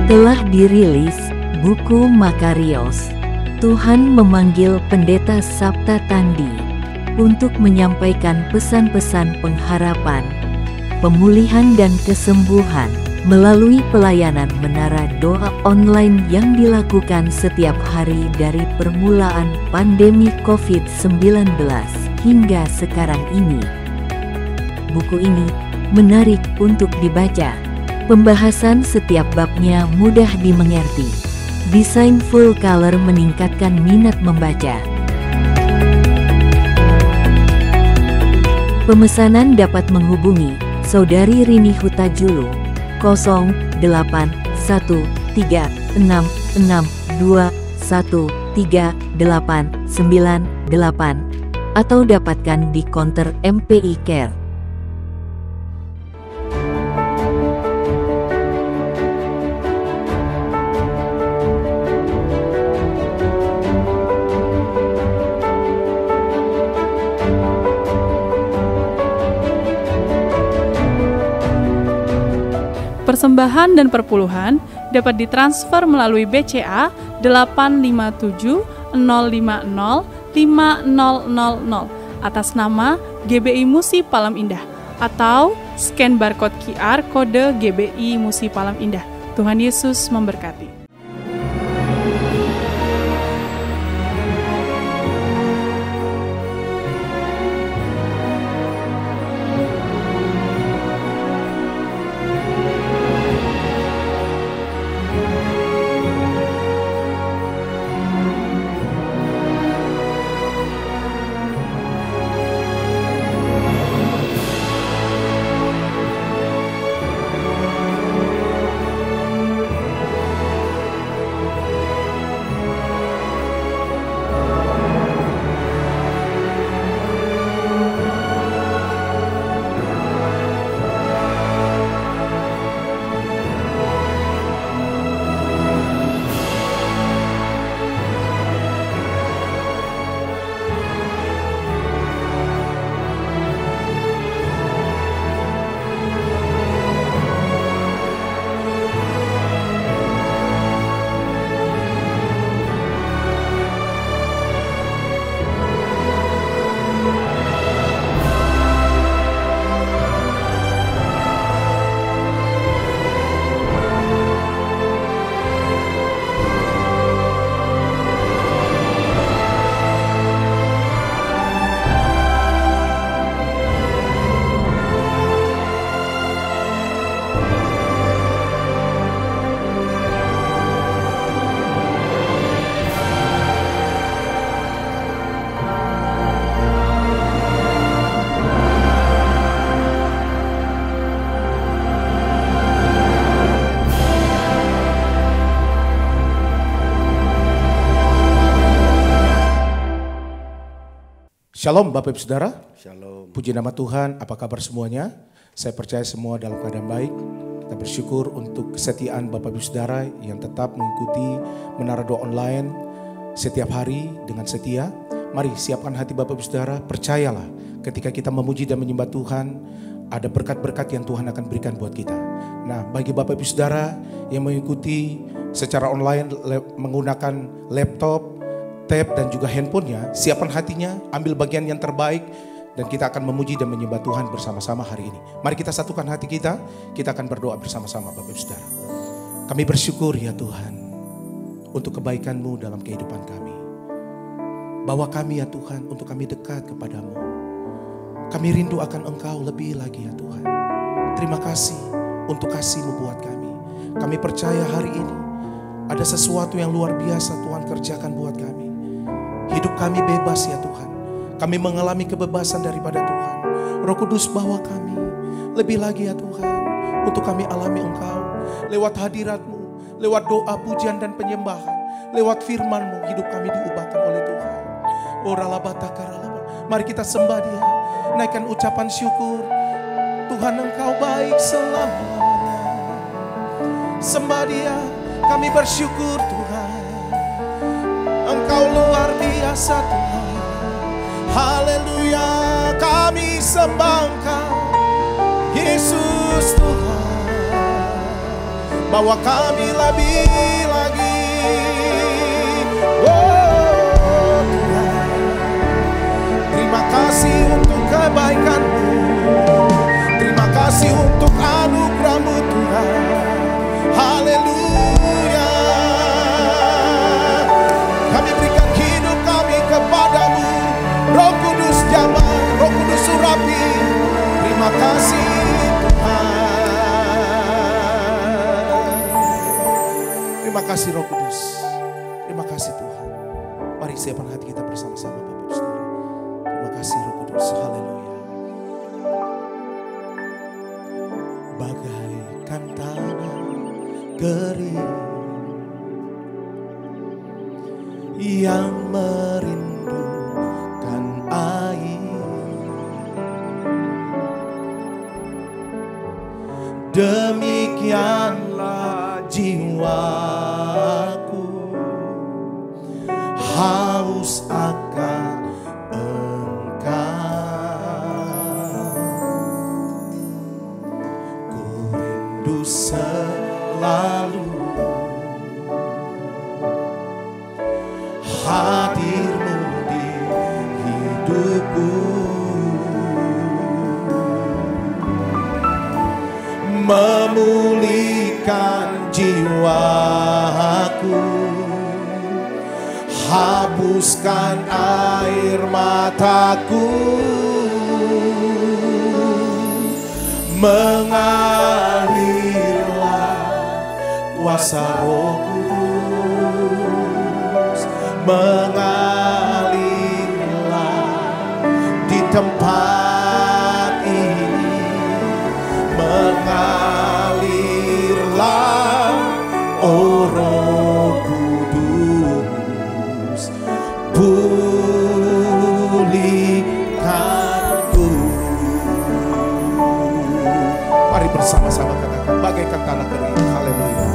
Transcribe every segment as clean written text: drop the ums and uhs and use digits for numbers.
Telah dirilis buku Makarios. Tuhan memanggil Pendeta Sapta Tandi untuk menyampaikan pesan-pesan pengharapan, pemulihan dan kesembuhan melalui pelayanan menara doa online yang dilakukan setiap hari dari permulaan pandemi COVID-19 hingga sekarang ini. Buku ini menarik untuk dibaca. Pembahasan setiap babnya mudah dimengerti. Desain full color meningkatkan minat membaca. Pemesanan dapat menghubungi Saudari Rini Hutajulu 081366213898 atau dapatkan di konter MPI Care. Persembahan dan perpuluhan dapat ditransfer melalui BCA 857 050 5000 atas nama GBI Musi Palem Indah atau scan barcode QR kode GBI Musi Palem Indah. Tuhan Yesus memberkati. Shalom Bapak Ibu Saudara. Shalom. Puji nama Tuhan, apa kabar semuanya? Saya percaya semua dalam keadaan baik. Kita bersyukur untuk kesetiaan Bapak Ibu Saudara yang tetap mengikuti Menara Doa Online setiap hari dengan setia. Mari siapkan hati Bapak Ibu Saudara, percayalah ketika kita memuji dan menyembah Tuhan, ada berkat-berkat yang Tuhan akan berikan buat kita. Nah, bagi Bapak Ibu Saudara yang mengikuti secara online menggunakan laptop, tab dan juga handphonenya, siapkan hatinya, ambil bagian yang terbaik dan kita akan memuji dan menyembah Tuhan bersama-sama hari ini. Mari kita satukan hati kita akan berdoa bersama-sama Bapak Ibu Saudara. Kami bersyukur ya Tuhan untuk kebaikan-Mu dalam kehidupan kami. Bawa kami ya Tuhan untuk kami dekat kepadamu. Kami rindu akan Engkau lebih lagi ya Tuhan. Terima kasih untuk kasih-Mu buat kami. Kami percaya hari ini ada sesuatu yang luar biasa Tuhan kerjakan buat kami. Hidup kami bebas ya Tuhan. Kami mengalami kebebasan daripada Tuhan. Roh Kudus bawa kami lebih lagi ya Tuhan. Untuk kami alami Engkau. Lewat hadirat-Mu, lewat doa, pujian dan penyembahan. Lewat firman-Mu hidup kami diubahkan oleh Tuhan. Mari kita sembah Dia. Naikkan ucapan syukur. Tuhan Engkau baik selama-lamanya. Sembah Dia. Kami bersyukur Tuhan. Engkau luar biasa Tuhan. Haleluya, kami sembah Engkau Yesus Tuhan. bahwa kami lebih lagi. Oh Tuhan, terima kasih untuk kebaikan-Mu, terima kasih untuk anugerah-Mu Tuhan. Haleluya. Kami berikan hidup kami kepadamu, Roh Kudus jamah, Roh Kudus urapi. Terima kasih Tuhan. Terima kasih Roh Kudus. Terima kasih Tuhan. Mari siapkan hati kita bersama-sama Bapak Saudara. Terima kasih Roh Kudus. Haleluya. Bagaikan tanah kering yang merindukan air, demikianlah jiwaku haus akan Engkau. Ku rindu selalu hadir-Mu di hidupku, memulihkan jiwaku, hapuskan air mataku, mengalirlah kuasa Roh Kudus, mengalirlah di tempat ini, mengalirlah oh Roh Kudus, pulihkanku. Mari bersama-sama katakan, bagaikan tanah kering. Haleluya.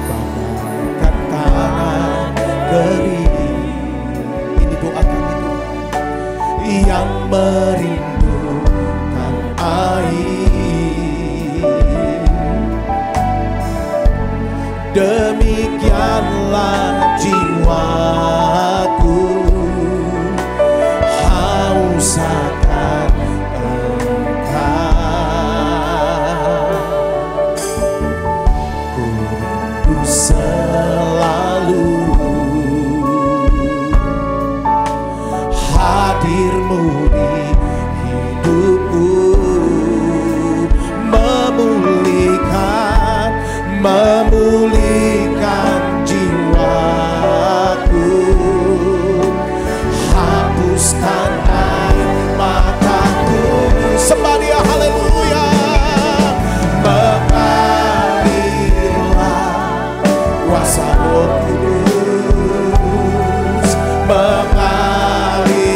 Bagaikan tanah kering, ini doa kami Tuhan, yang merindukan air, demikianlah jiwaku haus akan Engkau. Ku rindu selalu hadir-Mu di hidupku, memulihkan jiwaku, hapuskan air mataku. Sembah Dia, haleluya. Mengalirlah kuasa Roh Kudus, mengalirlah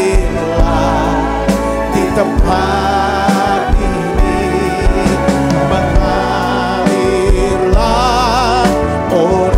di tempat ini, mengalirlah oh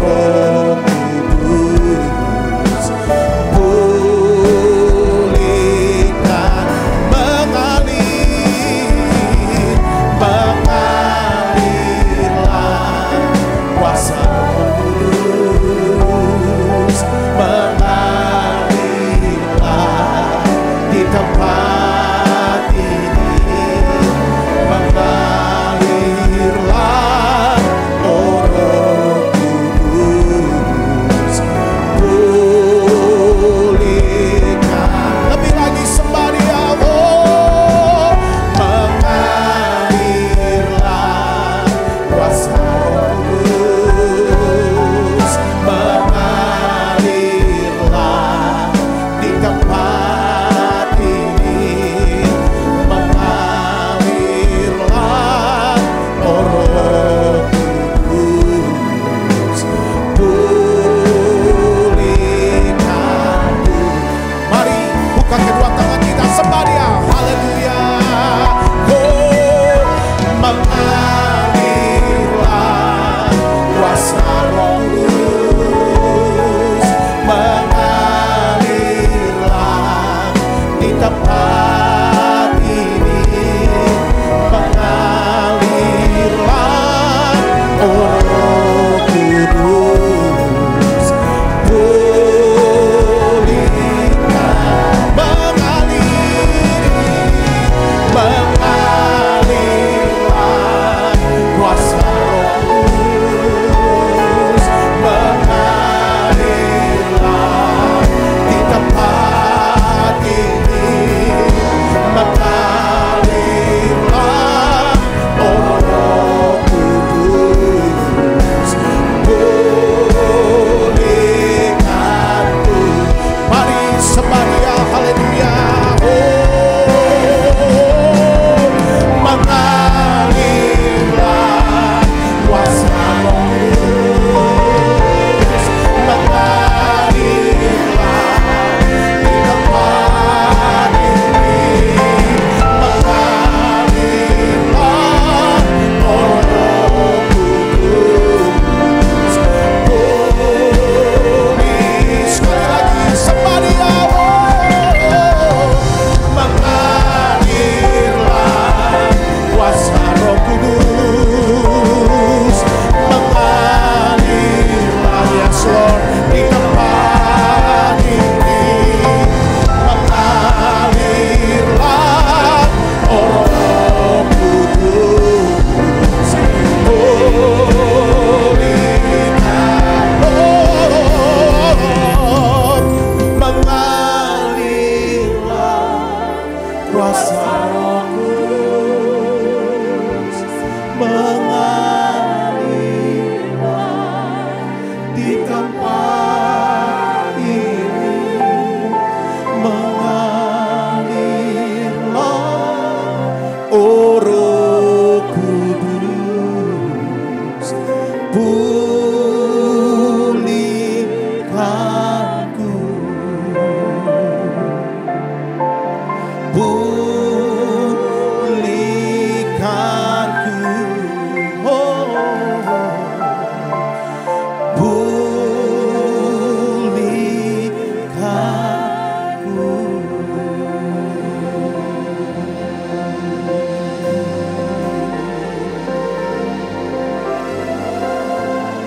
Kudus, mengalirlah, yes Lord, di tempat ini. Mengalirlah, oh Roh Kudus, pulihkan, mengalirlah kuasa Roh Kudus, mengalirlah di tempat ini. Mengalirlah, oh Roh Kudus, pulihkanku, pulihkanku, oh, pulihkanku.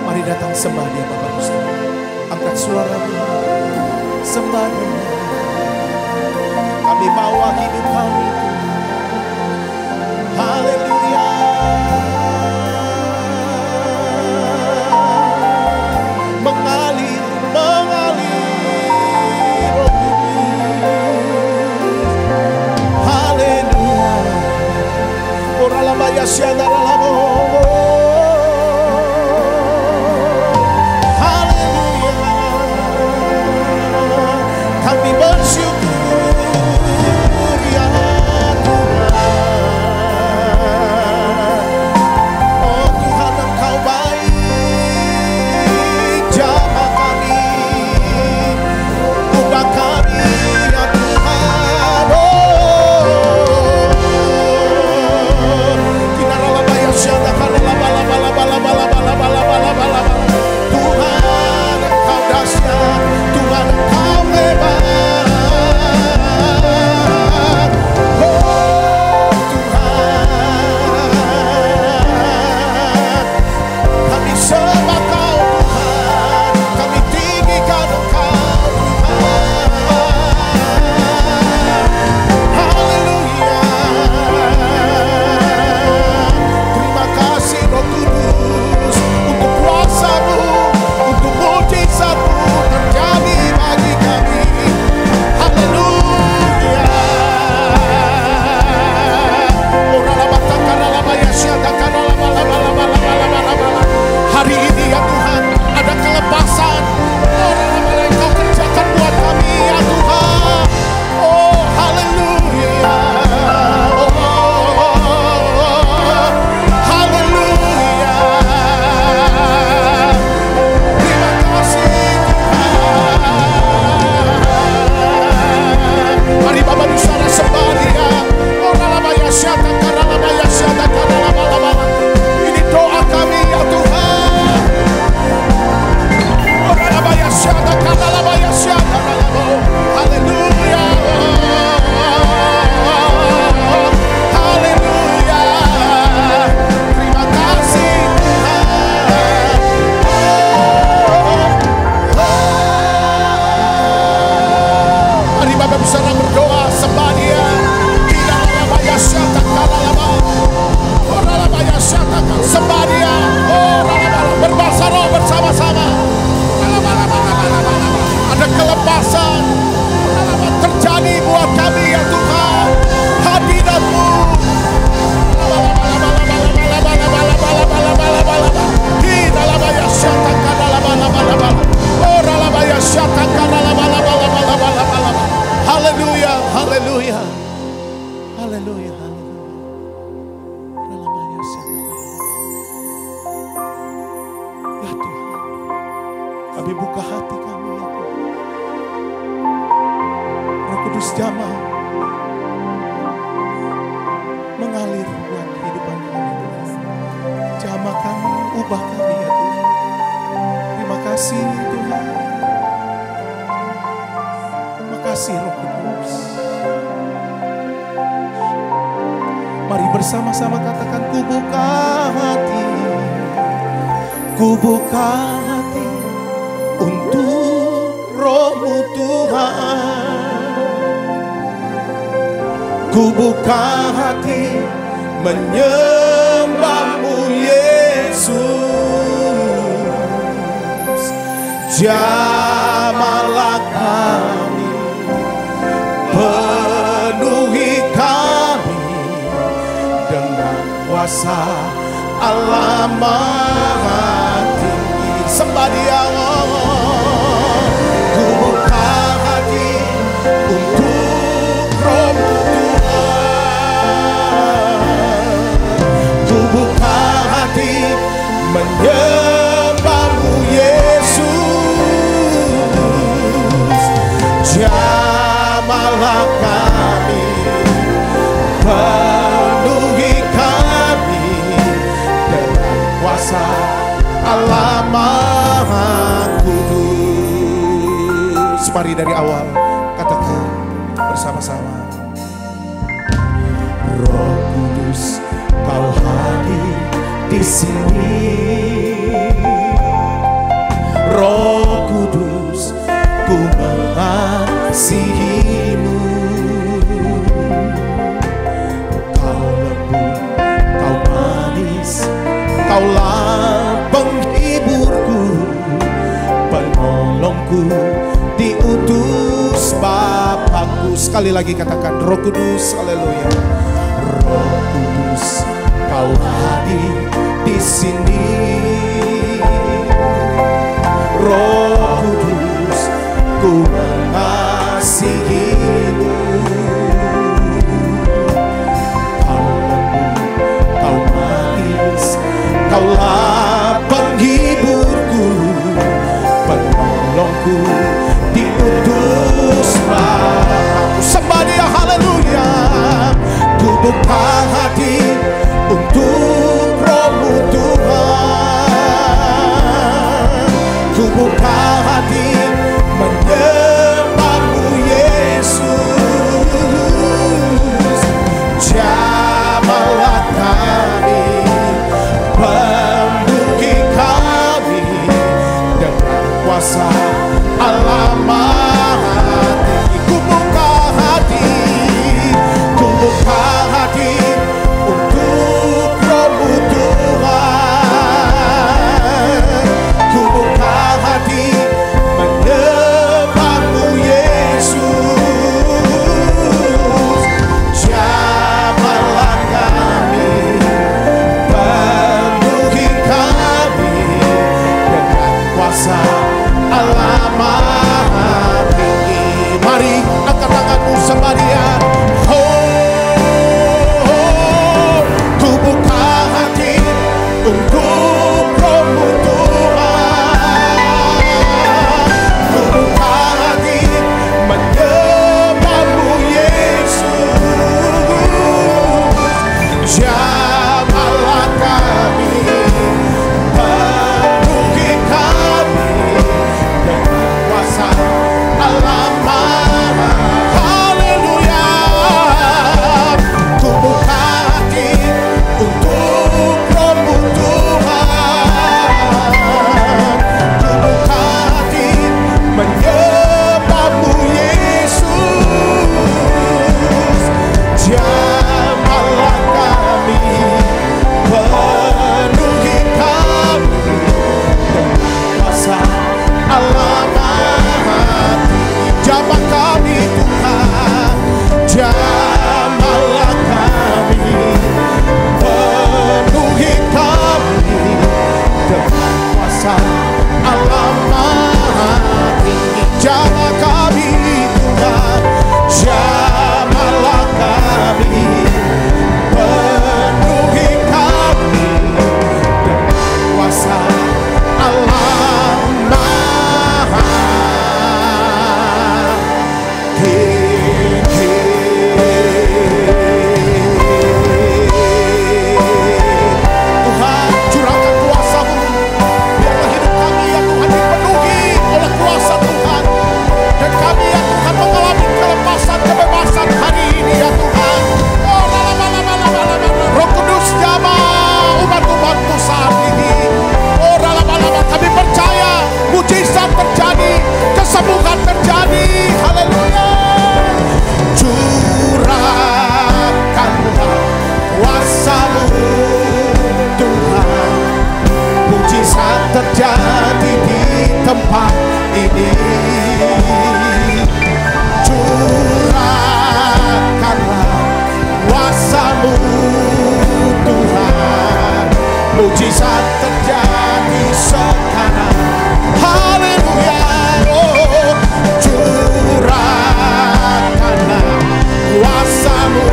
Mari datang sembah Dia Bapak Ibu sekalian. Angkat suaramu, sembah Dia. Kami bawa hidup kami. Haleluya. Mengalir, mengalir, Roh Kudus. Haleluya. Ora la baya sianda la lamo. Kami bersyukur ya Tuhan. Oh Tuhan, Engkau baik, jamah kami, ubah kami ya Tuhan. Oh, kinara labaya syanda kana laba. Tuhan, Engkau dahsyat, Tuhan, Engkau hebat. Hari ini ya Tuhan, ada kelepasan. Orang-orang yang Kau kerjakan buat kami ya Tuhan. Oh haleluya. Oh, haleluya. Terima kasih Tuhan. Mari Bapak Ibu Saudara sembah Dia. Ora labaya syata kana labaya syata kana laba. Ini doa kami ya Tuhan. Haleluya. Haleluya. Terima kasih Tuhan. Mari Bapak bisa berdoa, sembah Dia. Sembah Dia. Berbahasa roh bersama-sama. Ada kelepasan terjadi buat kami ya Tuhan. Hadirat-Mu. Haleluya, haleluya, haleluya, ya Tuhan, kami buka hati kami ya Tuhan. Roh Kudus jamah mengalir buat kehidupan kami Tuhan. Jamah kami, ubah kami ya Tuhan. Terima kasih Tuhan. Terima kasih Roh Kudus. Mari bersama-sama katakan, ku buka hati, ku buka hati untuk Roh-Mu Tuhan. Ku buka hati menyembah-Mu Yesus. Jamahlah kami, penuhi kami dengan kuasa Allah Maha Tinggi. Sembah Dia. Ku buka hati untuk Roh-Mu Tuhan. Ku buka hati menyembah-Mu Yesus. Jamahlah kami, penuhi kami dengan kuasa Allah Maha Kudus. Mari dari awal katakan bersama-sama. Roh Kudus, Kau hadir di sini. Roh Kudus, ku mengasihi-Mu. Kau lembut, Kau manis, Kaulah penghiburku, penolongku, diutus Bapakku. Sekali lagi katakan, Roh Kudus, haleluya. Roh Kudus, Kau hadir di sini. Roh Kudus, ku mengasihi-Mu. Kau lembut, Kau manis, Kaulah penghiburku, penolongku, diutus Bapakku. Sembah Dia, haleluya. Ku buka hati untuk Roh-Mu Tuhan. Ku buka hati menyembah-Mu Yesus. Jamahlah kami, penuhi kami dengan kuasa Allah Maha Tinggi. Ku buka hati, ku buka hati untuk Roh-Mu Tuhan. Ku buka hati ini. Curahkanlah kuasa-Mu Tuhan, mujizat terjadi sekarang. Haleluya. Oh, curahkanlah kuasa-Mu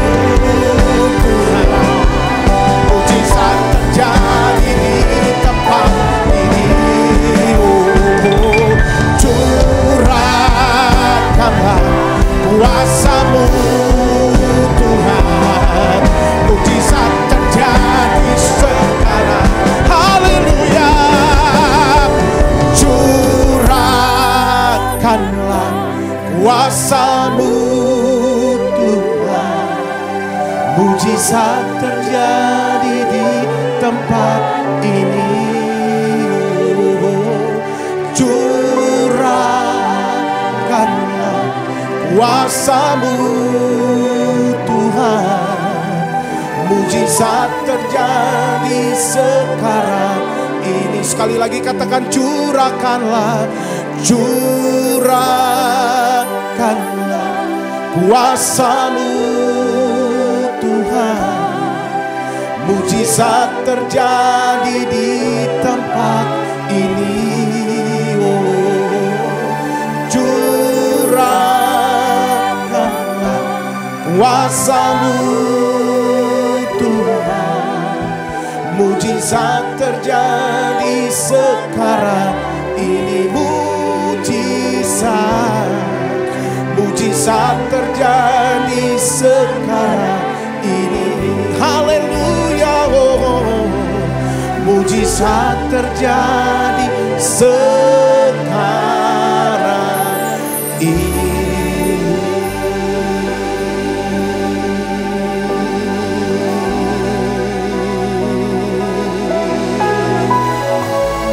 Tuhan, mujizat terjadi di tempat ini. Oh, curahkanlah kuasa-Mu Tuhan, mujizat terjadi sekarang. Haleluya. Curahkanlah kuasa-Mu Tuhan, mujizat terjadi di tempat ini. Curahkanlah kuasa-Mu Tuhan, mujizat terjadi sekarang ini. Sekali lagi katakan curahkanlah, curahkanlah kuasa-Mu Tuhan, mujizat terjadi di tempat ini. Oh, curahkanlah kuasa-Mu Tuhan, mujizat terjadi sekarang ini. Mujizat terjadi sekarang ini. Haleluya. Oh, mujizat terjadi sekarang ini.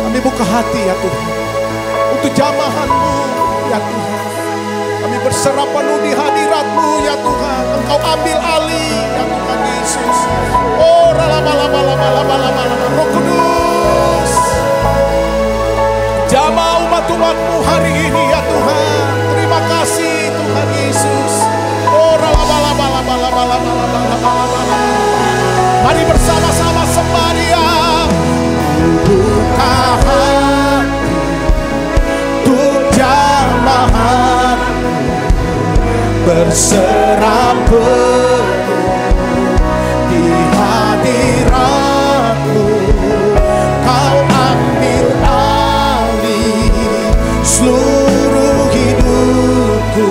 Kami buka hati ya Tuhan untuk jamahan-Mu ya Tuhan. Kami berserah penuh di hadirat-Mu ya Tuhan. Engkau ambil alih ya Tuhan Yesus. Oh, Roh Kudus, jamah umat-umat-Mu hari ini ya Tuhan. Terima kasih Tuhan Yesus. Oh, mari bersama-sama sembah Dia. Buka hati untuk jamahan, berserah penuh di hadirat-Mu. Kau ambil alih seluruh hidupku,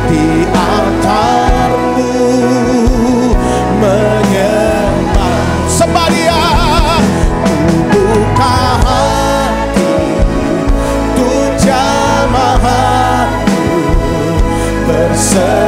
di altar-Mu menyembah. Sembah Dia. Buka hati untuk jamahan-Mu, berserah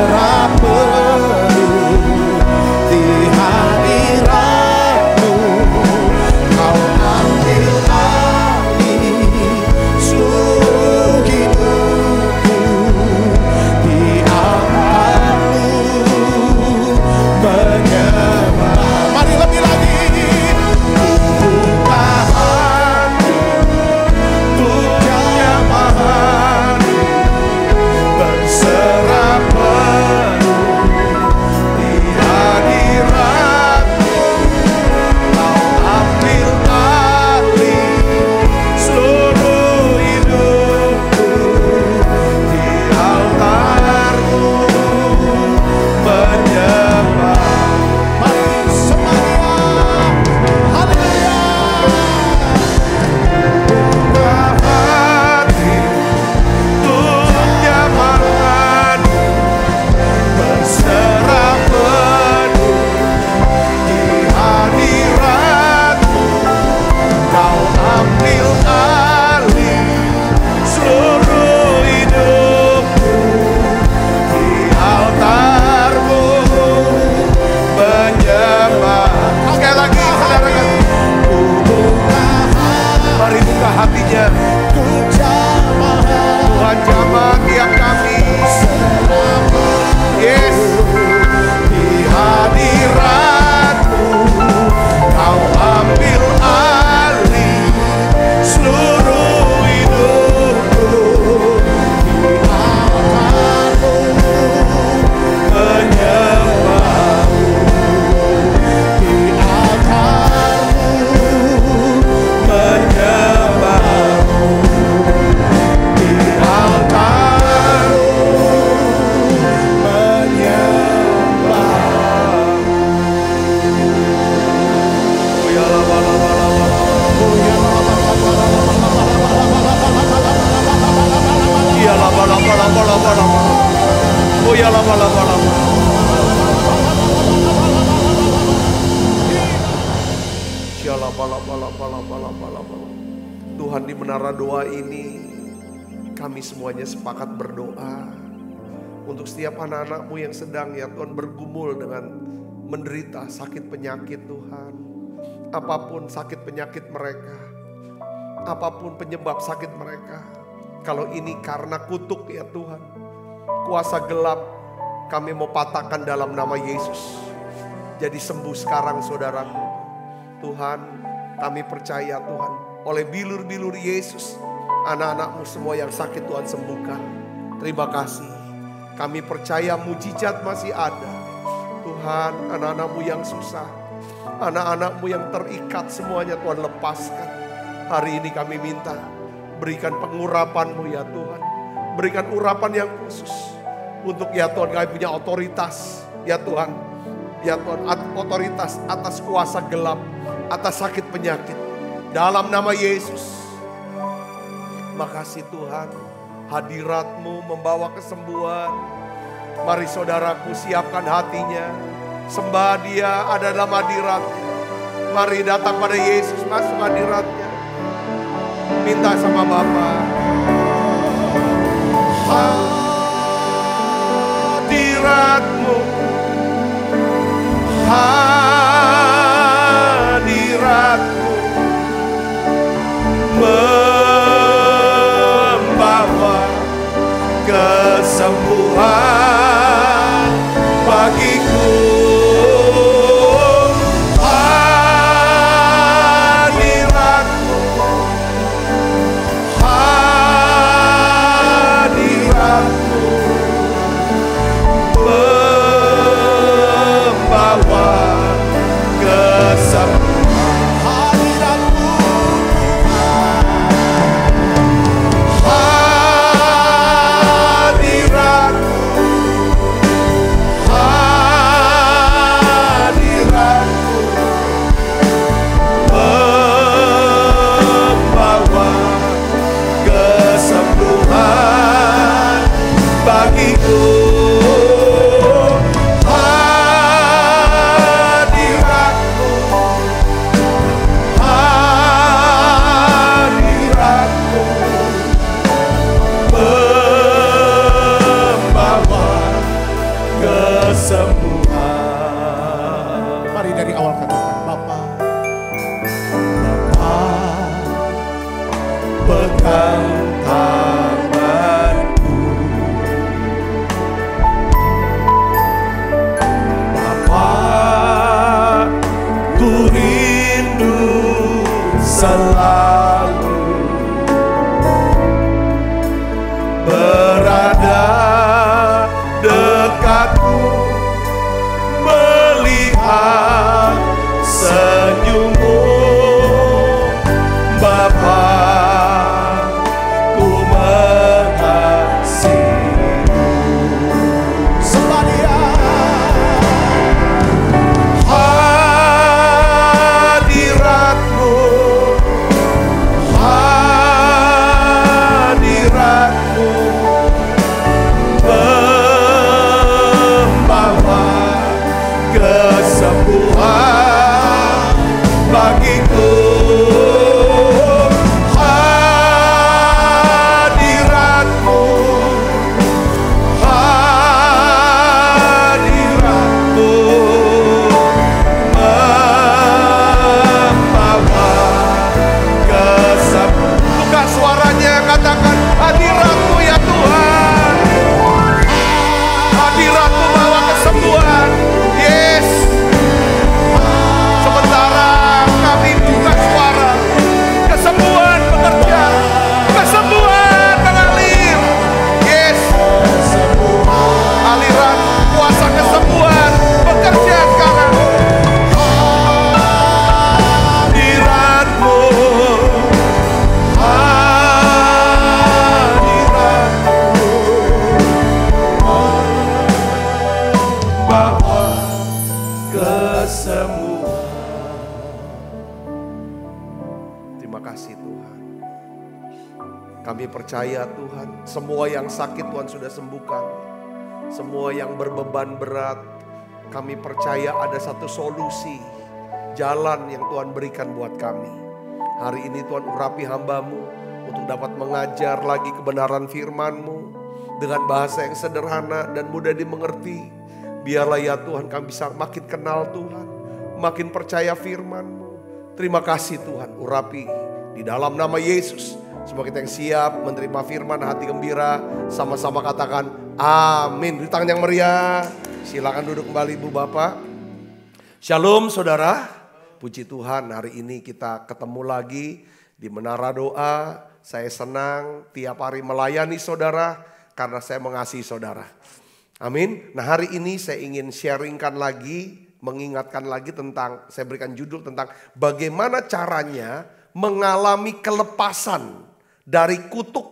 Tuhan, di menara doa ini kami semuanya sepakat berdoa untuk setiap anak-anak-Mu yang sedang ya Tuhan bergumul dengan menderita sakit penyakit Tuhan. Apapun sakit penyakit mereka, apapun penyebab sakit mereka, kalau ini karena kutuk ya Tuhan, kuasa gelap, kami mau patahkan dalam nama Yesus. Jadi sembuh sekarang saudaraku. Tuhan, kami percaya Tuhan, oleh bilur-bilur Yesus, anak-anak-Mu semua yang sakit Tuhan sembuhkan. Terima kasih. Kami percaya mujizat masih ada. Tuhan, anak-anak-Mu yang susah, anak-anak-Mu yang terikat semuanya Tuhan lepaskan. Hari ini kami minta, berikan pengurapan-Mu ya Tuhan. Berikan urapan yang khusus. Untuk ya Tuhan kami punya otoritas ya Tuhan. Ya Tuhan, otoritas atas kuasa gelap, atas sakit penyakit. Dalam nama Yesus. Makasih Tuhan, hadirat-Mu membawa kesembuhan. Mari saudaraku siapkan hatinya. Sembah Dia ada dalam hadirat-Nya. Mari datang pada Yesus, masuk hadirat-Nya. Minta sama Bapa. Hadirat-Mu, hadirat-Mu membawa kesembuhan bagiku. Hadirat-Mu, hadirat-Mu membawa kesembuhan. Hadirat-Mu, mari dari awal katakan, Bapa, pegang tanganku. Bapa, ku rindu selalu berada dekatku, melihat senyum-Mu. Bapa, ku mengasihi-Mu. Sembah Dia. Hadirat-Mu, hadirat-Mu membawa kesembuhan bagiku. Hadirat-Mu, hadirat-Mu membawa kesembuhan. Buka suaranya, katakan hadirat-Mu ya Tuhan. Hadirat-Mu bawa kesembuhan. Yes. Sementara kami buka suara, kesembuhan bekerja, kesembuhan mengalir. Yes. Aliran kuasa kesembuhan bekerja sekarang. Hadirat-Mu, hadirat-Mu membawa kesembuhan. Terima kasih Tuhan. Kami percaya Tuhan, semua yang sakit Tuhan sudah sembuhkan. Semua yang berbeban berat, kami percaya ada satu solusi jalan yang Tuhan berikan buat kami. Hari ini Tuhan urapi hamba-Mu untuk dapat mengajar lagi kebenaran firman-Mu dengan bahasa yang sederhana dan mudah dimengerti. Biarlah ya Tuhan kami bisa makin kenal Tuhan, makin percaya firman-Mu. Terima kasih Tuhan, urapi di dalam nama Yesus. Semua kita yang siap menerima firman, hati gembira, sama-sama katakan amin. Di tangan yang meriah, silakan duduk kembali Ibu Bapak. Shalom saudara, puji Tuhan hari ini kita ketemu lagi di Menara Doa. Saya senang tiap hari melayani saudara karena saya mengasihi saudara. Amin. Nah hari ini saya ingin sharingkan lagi, mengingatkan lagi tentang, saya berikan judul tentang bagaimana caranya mengalami kelepasan dari kutuk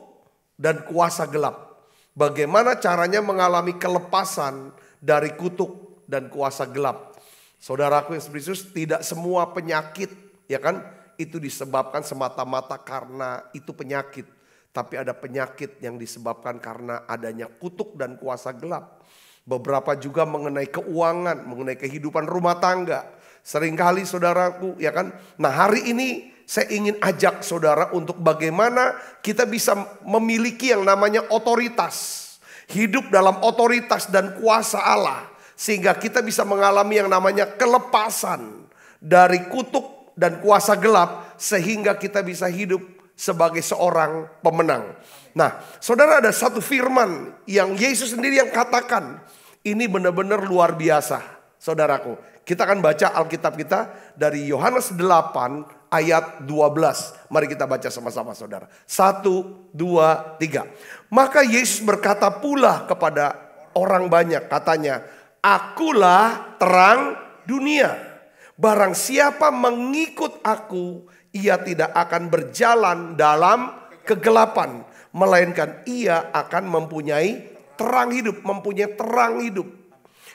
dan kuasa gelap. Bagaimana caranya mengalami kelepasan dari kutuk dan kuasa gelap. Saudaraku yang Yesus, tidak semua penyakit ya kan itu disebabkan semata-mata karena itu penyakit. Tapi ada penyakit yang disebabkan karena adanya kutuk dan kuasa gelap. Beberapa juga mengenai keuangan, mengenai kehidupan rumah tangga. Seringkali saudaraku ya kan. Nah hari ini saya ingin ajak saudara untuk bagaimana kita bisa memiliki yang namanya otoritas. Hidup dalam otoritas dan kuasa Allah. Sehingga kita bisa mengalami yang namanya kelepasan dari kutuk dan kuasa gelap. Sehingga kita bisa hidup sebagai seorang pemenang. Nah saudara, ada satu firman yang Yesus sendiri yang katakan. Ini benar-benar luar biasa saudaraku. Kita akan baca Alkitab kita dari Yohanes 8 ayat 12. Mari kita baca sama-sama saudara. 1, 2, 3. Maka Yesus berkata pula kepada orang banyak, katanya, akulah terang dunia. Barang siapa mengikut aku, ia tidak akan berjalan dalam kegelapan. Melainkan ia akan mempunyai terang hidup, mempunyai terang hidup.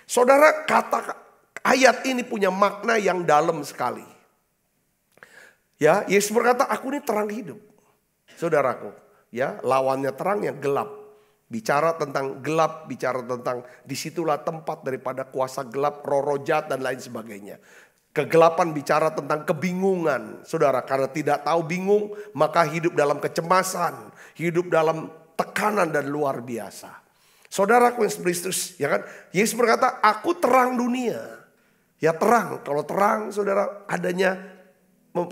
Saudara, kata ayat ini punya makna yang dalam sekali. Ya, Yesus berkata, aku ini terang hidup. Saudaraku, ya, lawannya terang yang gelap. Bicara tentang gelap, bicara tentang disitulah tempat daripada kuasa gelap, roh-roh jahat dan lain sebagainya. Kegelapan bicara tentang kebingungan. Saudara, karena tidak tahu bingung, maka hidup dalam kecemasan, hidup dalam tekanan dan luar biasa. Saudaraku yang Kristus, ya kan? Yesus berkata, aku terang dunia. Ya terang, kalau terang saudara adanya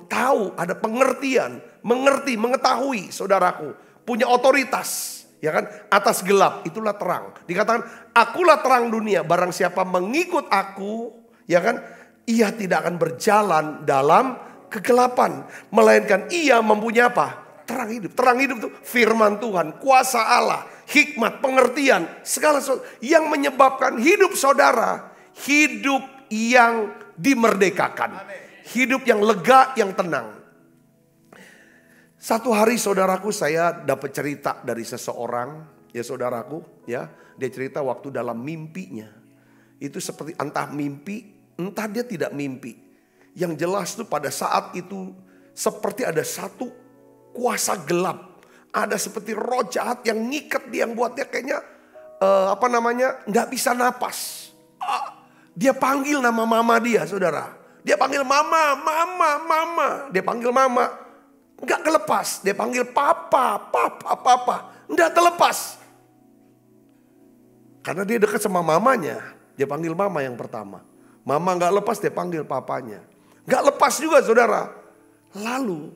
tahu, ada pengertian, mengerti, mengetahui saudaraku. Punya otoritas, ya kan? Atas gelap, itulah terang. Dikatakan, akulah terang dunia, barang siapa mengikut aku, ya kan? Ia tidak akan berjalan dalam kegelapan. Melainkan ia mempunyai apa? Terang hidup. Terang hidup itu firman Tuhan, kuasa Allah, hikmat, pengertian, segala sesuatu yang menyebabkan hidup saudara, hidup yang dimerdekakan. Hidup yang lega, yang tenang. Satu hari saudaraku, saya dapat cerita dari seseorang, ya saudaraku, ya, dia cerita waktu dalam mimpinya. Itu seperti entah mimpi, entah dia tidak mimpi. Yang jelas tuh pada saat itu seperti ada satu kuasa gelap, ada seperti roh jahat yang ngikat dia, yang buat dia kayaknya nggak bisa napas. Dia panggil nama mama dia, saudara. Dia panggil mama, mama, mama. Dia panggil mama, nggak kelepas. Dia panggil papa, papa, papa, nggak terlepas. Karena dia dekat sama mamanya, dia panggil mama yang pertama. Mama nggak lepas, dia panggil papanya. Nggak lepas juga, saudara. Lalu,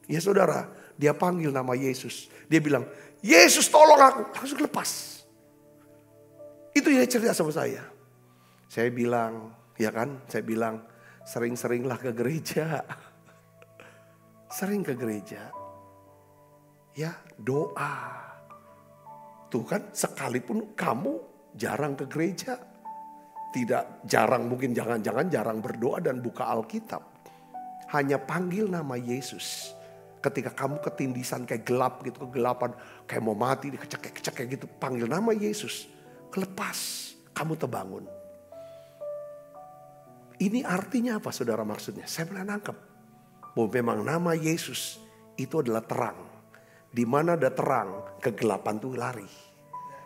ya saudara, dia panggil nama Yesus. Dia bilang, Yesus tolong aku. Langsung lepas. Itu yang cerita sama saya. Saya bilang, ya kan, saya bilang, sering-seringlah ke gereja. Sering ke gereja. Ya, doa. Tuh kan, sekalipun kamu jarang ke gereja. Tidak jarang, mungkin jangan-jangan jarang berdoa dan buka Alkitab. Hanya panggil nama Yesus. Ketika kamu ketindisan kayak gelap gitu, kegelapan, kayak mau mati, dikecek kayak gitu, panggil nama Yesus. Kelepas, kamu terbangun. Ini artinya apa saudara maksudnya? Saya mulai nangkep. Bahwa memang nama Yesus itu adalah terang. Di mana ada terang, kegelapan itu lari.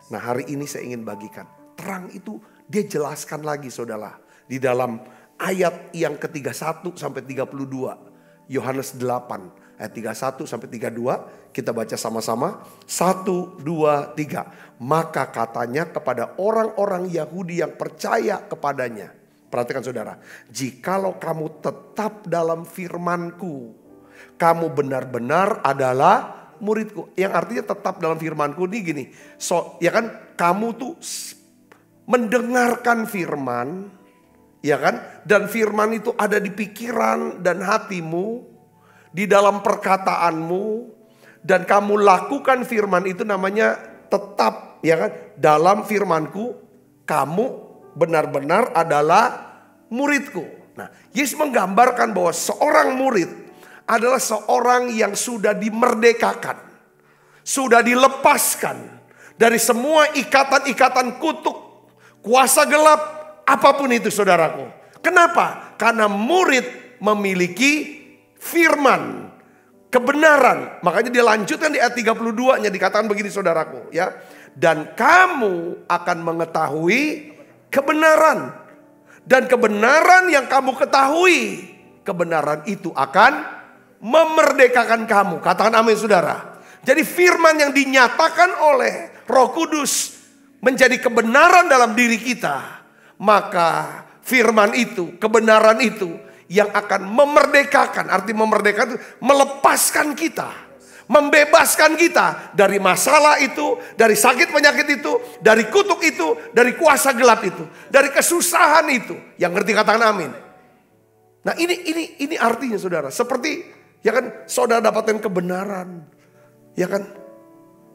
Nah hari ini saya ingin bagikan. Terang itu dia jelaskan lagi saudara. Di dalam ayat yang ke-31 sampai 32. Yohanes 8 ayat 31 sampai 32. Kita baca sama-sama. 1, 2, 3. Maka katanya kepada orang-orang Yahudi yang percaya kepadanya. Perhatikan saudara. Jikalau kamu tetap dalam firman-Ku, kamu benar-benar adalah murid-Ku. Yang artinya tetap dalam firman-Ku ini gini. Ya kan, kamu tuh mendengarkan firman, ya kan? Dan firman itu ada di pikiran dan hatimu, di dalam perkataanmu, dan kamu lakukan firman itu, namanya tetap, ya kan? Dalam firman-Ku, kamu benar-benar adalah murid-Ku. Nah, Yesus menggambarkan bahwa seorang murid adalah seorang yang sudah dimerdekakan, sudah dilepaskan dari semua ikatan-ikatan kutuk, kuasa gelap, apapun itu saudaraku. Kenapa? Karena murid memiliki firman, kebenaran. Makanya dilanjutkan di ayat 32-nya dikatakan begini saudaraku, ya. Dan kamu akan mengetahui kebenaran. Dan kebenaran yang kamu ketahui, kebenaran itu akan memerdekakan kamu. Katakan amin saudara. Jadi firman yang dinyatakan oleh Roh Kudus menjadi kebenaran dalam diri kita. Maka firman itu, kebenaran itu yang akan memerdekakan. Arti memerdekakan itu melepaskan kita, membebaskan kita dari masalah itu, dari sakit penyakit itu, dari kutuk itu, dari kuasa gelap itu, dari kesusahan itu. Yang ngerti katakan amin. Nah ini artinya saudara. Seperti ya kan, saudara dapatkan kebenaran. Ya kan,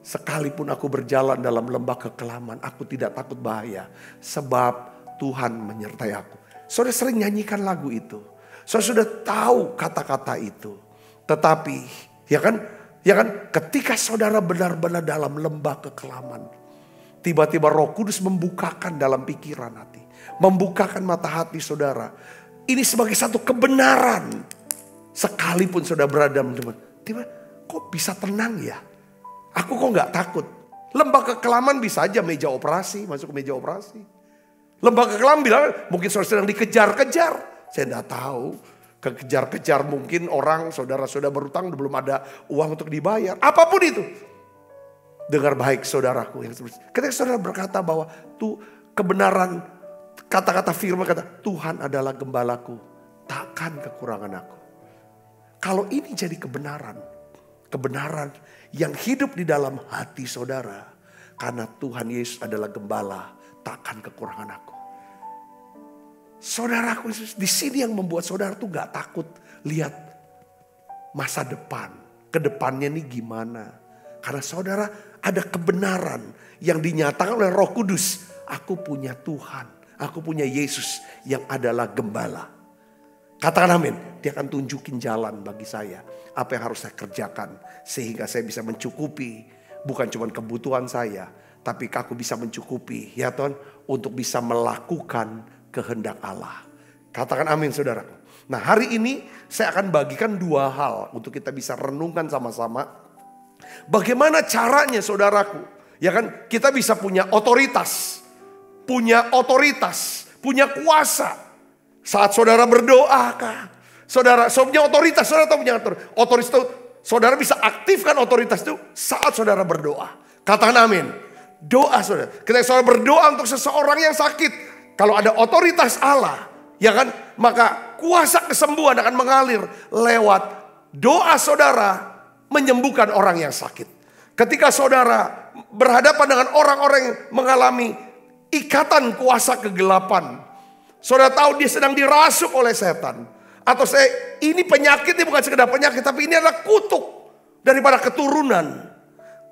sekalipun aku berjalan dalam lembah kekelaman, aku tidak takut bahaya, sebab Tuhan menyertai aku. Saudara sering nyanyikan lagu itu. Saudara sudah tahu kata-kata itu. Tetapi ya kan, ketika saudara benar-benar dalam lembah kekelaman, tiba-tiba Roh Kudus membukakan dalam pikiran hati, membukakan mata hati saudara. Ini sebagai satu kebenaran. Sekalipun saudara berada dalam lembah, tiba, kok bisa tenang ya? Aku kok gak takut? Lembah kekelaman bisa aja meja operasi, masuk ke meja operasi. Lembah kekelaman bilang mungkin saudara sedang dikejar-kejar. Saya gak tahu. Kekejar-kejar mungkin orang, saudara-saudara berutang belum ada uang untuk dibayar. Apapun itu. Dengar baik saudaraku. Ketika saudara berkata bahwa tuh kebenaran, kata-kata firman kata Tuhan adalah gembalaku, takkan kekurangan aku. Kalau ini jadi kebenaran, kebenaran yang hidup di dalam hati saudara. Karena Tuhan Yesus adalah gembala, takkan kekurangan aku. Saudaraku, di sini yang membuat saudara tuh gak takut lihat masa depan. Kedepannya nih gimana. Karena saudara ada kebenaran yang dinyatakan oleh Roh Kudus. Aku punya Tuhan, aku punya Yesus yang adalah gembala. Katakan amin. Dia akan tunjukin jalan bagi saya. Apa yang harus saya kerjakan. Sehingga saya bisa mencukupi. Bukan cuma kebutuhan saya. Tapi aku bisa mencukupi. Ya Tuhan. Untuk bisa melakukan kehendak Allah. Katakan amin saudara. Nah hari ini saya akan bagikan dua hal. Untuk kita bisa renungkan sama-sama. Bagaimana caranya saudaraku. Ya kan, kita bisa punya otoritas. Punya kuasa. Saat saudara berdoa kah? Saudara punya otoritas. Saudara tahu punya otoritas itu. Saudara bisa aktifkan otoritas itu saat saudara berdoa. Katakan amin. Doa saudara. Ketika saudara berdoa untuk seseorang yang sakit. Kalau ada otoritas Allah, ya kan, maka kuasa kesembuhan akan mengalir lewat doa saudara menyembuhkan orang yang sakit. Ketika saudara berhadapan dengan orang-orang yang mengalami ikatan kuasa kegelapan, saudara tahu dia sedang dirasuk oleh setan. Atau ini penyakitnya bukan sekedar penyakit, tapi ini adalah kutuk daripada keturunan.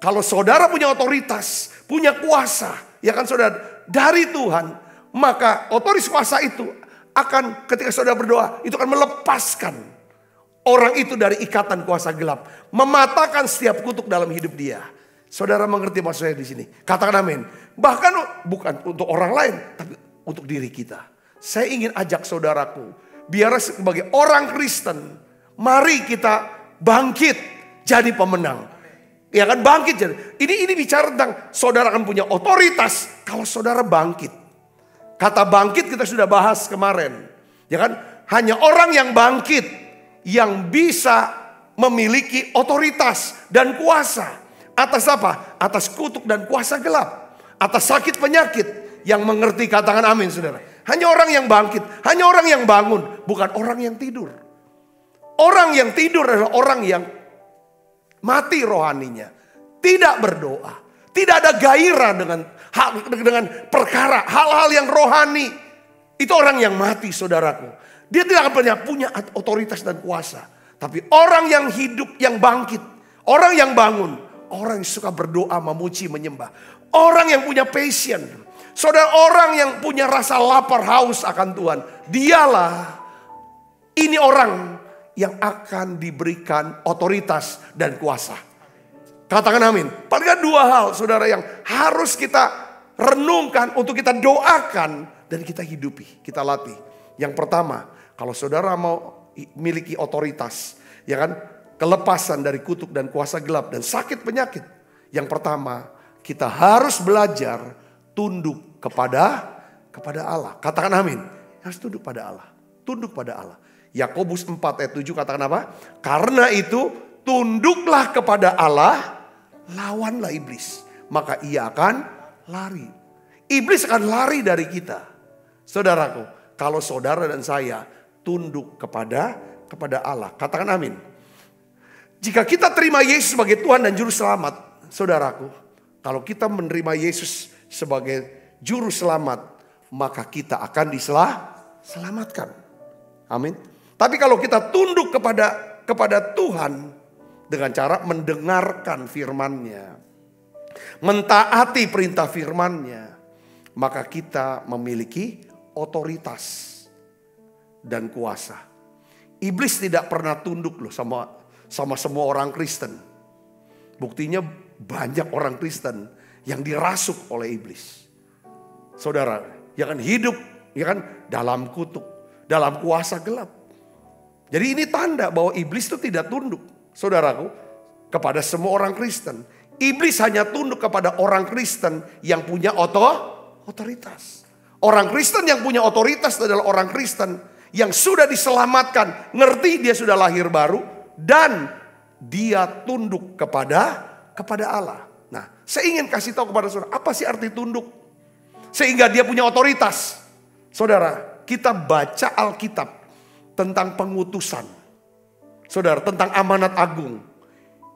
Kalau saudara punya otoritas, punya kuasa, ya kan saudara, dari Tuhan. Maka otoritas kuasa itu akan ketika saudara berdoa itu akan melepaskan orang itu dari ikatan kuasa gelap, mematahkan setiap kutuk dalam hidup dia. Saudara mengerti maksud saya di sini? Katakan amin. Bahkan bukan untuk orang lain, tapi untuk diri kita. Saya ingin ajak saudaraku, biar sebagai orang Kristen, mari kita bangkit jadi pemenang. Ya kan, bangkit jadi. Ini bicara tentang saudara akan punya otoritas kalau saudara bangkit. Kata bangkit kita sudah bahas kemarin. Ya kan? Hanya orang yang bangkit yang bisa memiliki otoritas dan kuasa. Atas apa? Atas kutuk dan kuasa gelap. Atas sakit penyakit. Yang mengerti, katakan amin saudara. Hanya orang yang bangkit, hanya orang yang bangun, bukan orang yang tidur. Orang yang tidur adalah orang yang mati rohaninya. Tidak berdoa. Tidak ada gairah dengan perkara, hal-hal yang rohani. Itu orang yang mati saudaraku. Dia tidak akan punya otoritas dan kuasa. Tapi orang yang hidup, yang bangkit. Orang yang bangun. Orang yang suka berdoa, memuji, menyembah. Orang yang punya passion. Saudara, orang yang punya rasa lapar, haus akan Tuhan. Dialah, ini orang yang akan diberikan otoritas dan kuasa. Katakan amin. Paling ada dua hal saudara yang harus kita renungkan, untuk kita doakan dan kita hidupi, kita latih. Yang pertama, kalau saudara mau miliki otoritas, ya kan, kelepasan dari kutuk dan kuasa gelap dan sakit penyakit. Yang pertama, kita harus belajar tunduk kepada Allah. Katakan amin. Harus tunduk pada Allah. Tunduk pada Allah. Yakobus 4 ayat 7 katakan apa? Karena itu tunduklah kepada Allah, lawanlah iblis, maka ia akan lari. Iblis akan lari dari kita. Saudaraku, kalau saudara dan saya tunduk kepada Allah, katakan amin. Jika kita terima Yesus sebagai Tuhan dan Juru Selamat, saudaraku, kalau kita menerima Yesus sebagai Juru Selamat, maka kita akan diselamatkan. Amin. Tapi kalau kita tunduk kepada Tuhan dengan cara mendengarkan firman-Nya, mentaati perintah firman-Nya, maka kita memiliki otoritas dan kuasa. Iblis tidak pernah tunduk loh sama semua orang Kristen. Buktinya banyak orang Kristen yang dirasuk oleh iblis. Saudara, ya kan, hidup ya kan dalam kutuk, dalam kuasa gelap. Jadi ini tanda bahwa iblis itu tidak tunduk, saudaraku, kepada semua orang Kristen. Iblis hanya tunduk kepada orang Kristen yang punya otoritas. Orang Kristen yang punya otoritas adalah orang Kristen yang sudah diselamatkan, ngerti dia sudah lahir baru, dan dia tunduk kepada Allah. Nah, saya ingin kasih tahu kepada saudara, apa sih arti tunduk? Sehingga dia punya otoritas. Saudara, kita baca Alkitab tentang pengutusan. Saudara, tentang amanat agung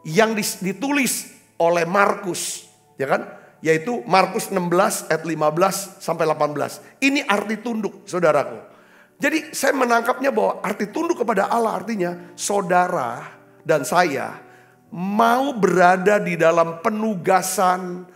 yang ditulis oleh Markus, ya kan? Yaitu Markus 16 ayat 15 sampai 18. Ini arti tunduk, saudaraku. Jadi saya menangkapnya bahwa arti tunduk kepada Allah artinya saudara dan saya mau berada di dalam penugasan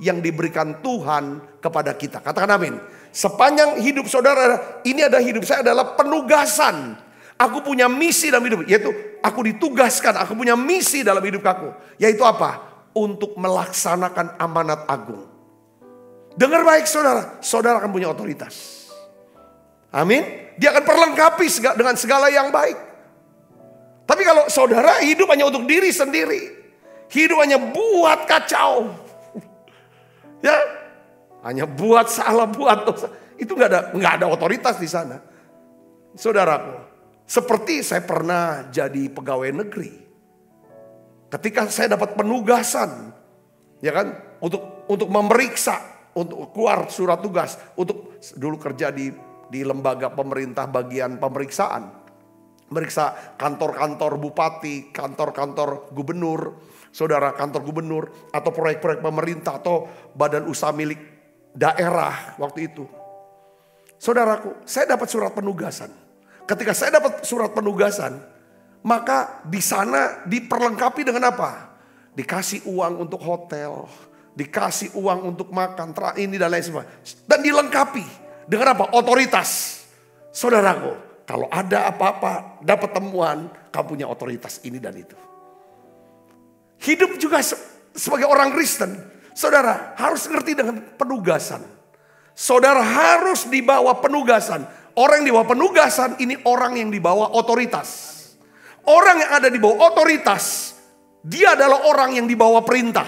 yang diberikan Tuhan kepada kita. Katakan amin. Sepanjang hidup saudara, ini adalah hidup saya adalah penugasan. Aku punya misi dalam hidup, yaitu aku ditugaskan, aku punya misi dalam hidup aku. Yaitu apa? Untuk melaksanakan amanat agung. Dengar baik saudara, saudara akan punya otoritas. Amin. Dia akan perlengkapi dengan segala yang baik. Tapi kalau saudara hidup hanya untuk diri sendiri, hidup hanya buat kacau, ya, hanya buat salah, buat dosa, itu nggak ada otoritas di sana. Saudaraku, seperti saya pernah jadi pegawai negeri. Ketika saya dapat penugasan, ya kan, untuk memeriksa, untuk keluar surat tugas, untuk dulu kerja di lembaga pemerintah bagian pemeriksaan. Meriksa kantor-kantor bupati, kantor-kantor gubernur, saudara, kantor gubernur, atau proyek-proyek pemerintah, atau badan usaha milik daerah waktu itu. Saudaraku, saya dapat surat penugasan. Ketika saya dapat surat penugasan, maka di sana diperlengkapi dengan apa? Dikasih uang untuk hotel, dikasih uang untuk makan, ini dan lain sebagainya. Dan dilengkapi dengan apa? Otoritas. Saudaraku, kalau ada apa-apa, dapat temuan, kamu punya otoritas ini dan itu. Hidup juga sebagai orang Kristen, saudara harus ngerti dengan penugasan. Saudara harus dibawa penugasan. Orang yang dibawa penugasan ini orang yang dibawa otoritas. Orang yang ada di bawah otoritas, dia adalah orang yang dibawa perintah,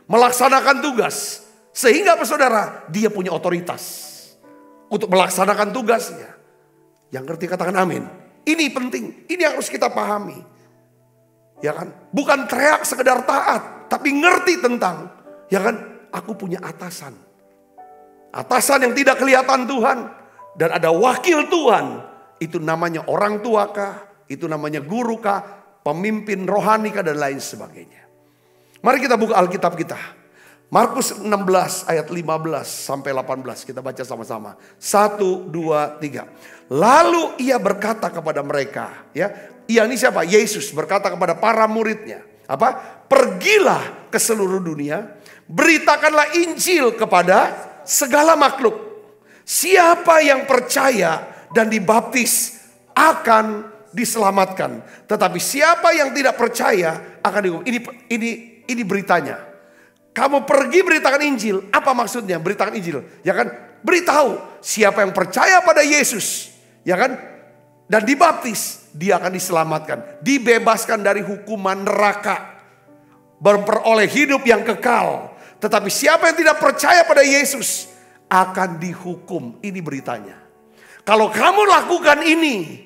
melaksanakan tugas. Sehingga saudara, dia punya otoritas. untuk melaksanakan tugasnya. Yang ngerti katakan amin. Ini penting, ini yang harus kita pahami. Ya kan? Bukan teriak sekedar taat, tapi ngerti tentang, ya kan? Aku punya atasan. Atasan yang tidak kelihatan Tuhan. Dan ada wakil Tuhan. Itu namanya orang tua kah? Itu namanya guru kah? Pemimpin rohani kah? Dan lain sebagainya. Mari kita buka Alkitab kita. Markus 16 ayat 15 sampai 18. Kita baca sama-sama. 1, 2, 3. Lalu ia berkata kepada mereka. Ya, ia ini siapa? Yesus berkata kepada para muridnya. Apa? Pergilah ke seluruh dunia. Beritakanlah Injil kepada segala makhluk. Siapa yang percaya dan dibaptis akan diselamatkan. Tetapi siapa yang tidak percaya akan dihukum. Ini beritanya. Kamu pergi beritakan Injil. Apa maksudnya beritakan Injil? Ya kan? Beritahu siapa yang percaya pada Yesus. Ya kan? Dan dibaptis. Dia akan diselamatkan. Dibebaskan dari hukuman neraka. Berperoleh hidup yang kekal. Tetapi siapa yang tidak percaya pada Yesus akan dihukum. Ini beritanya. Kalau kamu lakukan ini.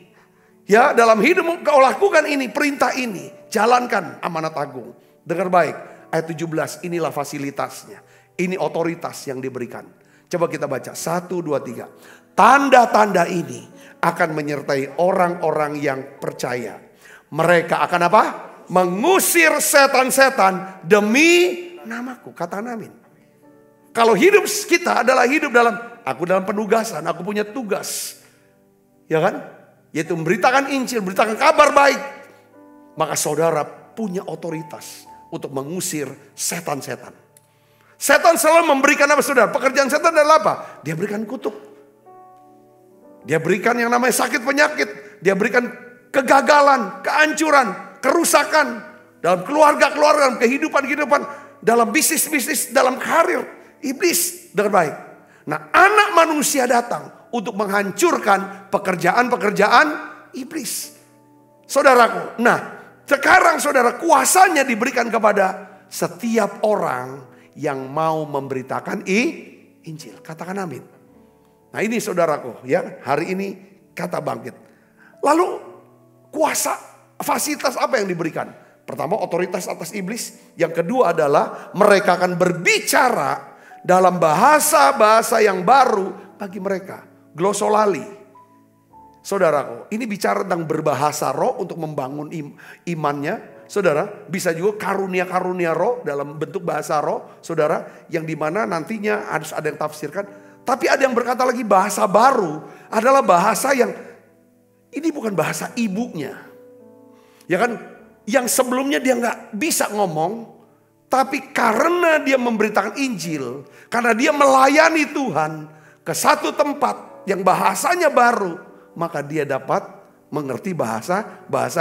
Ya, dalam hidupmu kau lakukan ini. Perintah ini. Jalankan amanat agung. Dengar baik. Ayat 17, inilah fasilitasnya. Ini otoritas yang diberikan. Coba kita baca, 1, 2, 3. Tanda-tanda ini akan menyertai orang-orang yang percaya. Mereka akan apa? Mengusir setan-setan demi namaku. Katakan amin. Kalau hidup kita adalah hidup dalam, aku dalam penugasan, aku punya tugas. Ya kan? Yaitu memberitakan Injil, memberitakan kabar baik. Maka saudara punya otoritas untuk mengusir setan-setan. Setan selalu memberikan apa saudara? Pekerjaan setan adalah apa? Dia berikan kutuk. Dia berikan yang namanya sakit penyakit. Dia berikan kegagalan, kehancuran, kerusakan. Dalam keluarga-keluarga, dalam kehidupan-kehidupan. Dalam bisnis-bisnis, dalam karir. Iblis dengan baik. Nah, anak manusia datang untuk menghancurkan pekerjaan-pekerjaan iblis. Saudaraku, nah sekarang saudara kuasanya diberikan kepada setiap orang yang mau memberitakan Injil. Katakan amin. Nah ini saudaraku ya, hari ini kata bangkit. Lalu kuasa fasilitas apa yang diberikan? Pertama otoritas atas iblis. Yang kedua adalah mereka akan berbicara dalam bahasa-bahasa yang baru bagi mereka. Glosolali. Saudaraku, ini bicara tentang berbahasa roh untuk membangun imannya. Saudara, bisa juga karunia-karunia roh dalam bentuk bahasa roh. Saudara, yang dimana nantinya harus ada yang tafsirkan. Tapi ada yang berkata lagi bahasa baru adalah bahasa yang ini bukan bahasa ibunya. Ya kan, yang sebelumnya dia nggak bisa ngomong. Tapi karena dia memberitakan Injil, karena dia melayani Tuhan ke satu tempat yang bahasanya baru. Maka dia dapat mengerti bahasa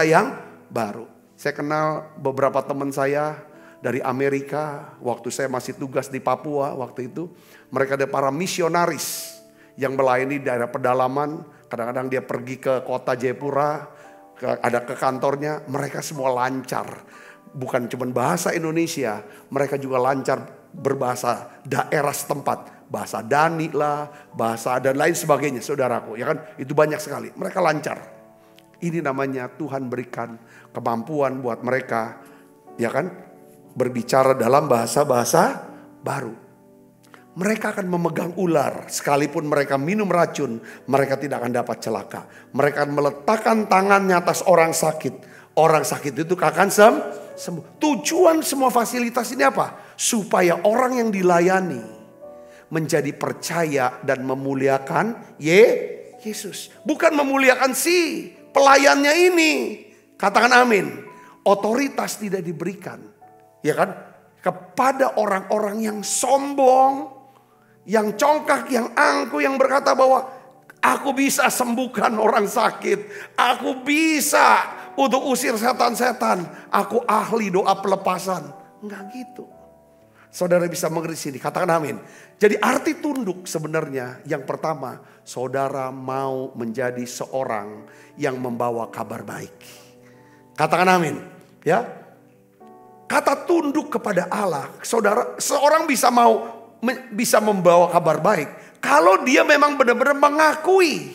yang baru. Saya kenal beberapa teman saya dari Amerika. Waktu saya masih tugas di Papua waktu itu. Mereka ada para misionaris yang melayani daerah pedalaman. Kadang-kadang dia pergi ke kota Jayapura. Ada ke kantornya. Mereka semua lancar. Bukan cuma bahasa Indonesia. Mereka juga lancar berbahasa daerah setempat. Bahasa Dani lah, bahasa dan lain sebagainya saudaraku. Ya kan, itu banyak sekali. Mereka lancar. Ini namanya Tuhan berikan kemampuan buat mereka. Ya kan, berbicara dalam bahasa-bahasa baru. Mereka akan memegang ular. Sekalipun mereka minum racun, mereka tidak akan dapat celaka. Mereka akan meletakkan tangannya atas orang sakit. Orang sakit itu akan sembuh. Tujuan semua fasilitas ini apa? Supaya orang yang dilayani menjadi percaya dan memuliakan Yesus. Bukan memuliakan si pelayannya ini. Katakan amin. Otoritas tidak diberikan. Ya kan? Kepada orang-orang yang sombong. Yang congkak, yang angkuh, yang berkata bahwa aku bisa sembuhkan orang sakit. Aku bisa untuk usir setan-setan. Aku ahli doa pelepasan. Enggak gitu. Saudara bisa mengerti sini, katakan amin. Jadi arti tunduk sebenarnya yang pertama, saudara mau menjadi seorang yang membawa kabar baik. Katakan amin, ya. Kata tunduk kepada Allah, saudara, seorang bisa membawa kabar baik Kalau dia memang benar-benar mengakui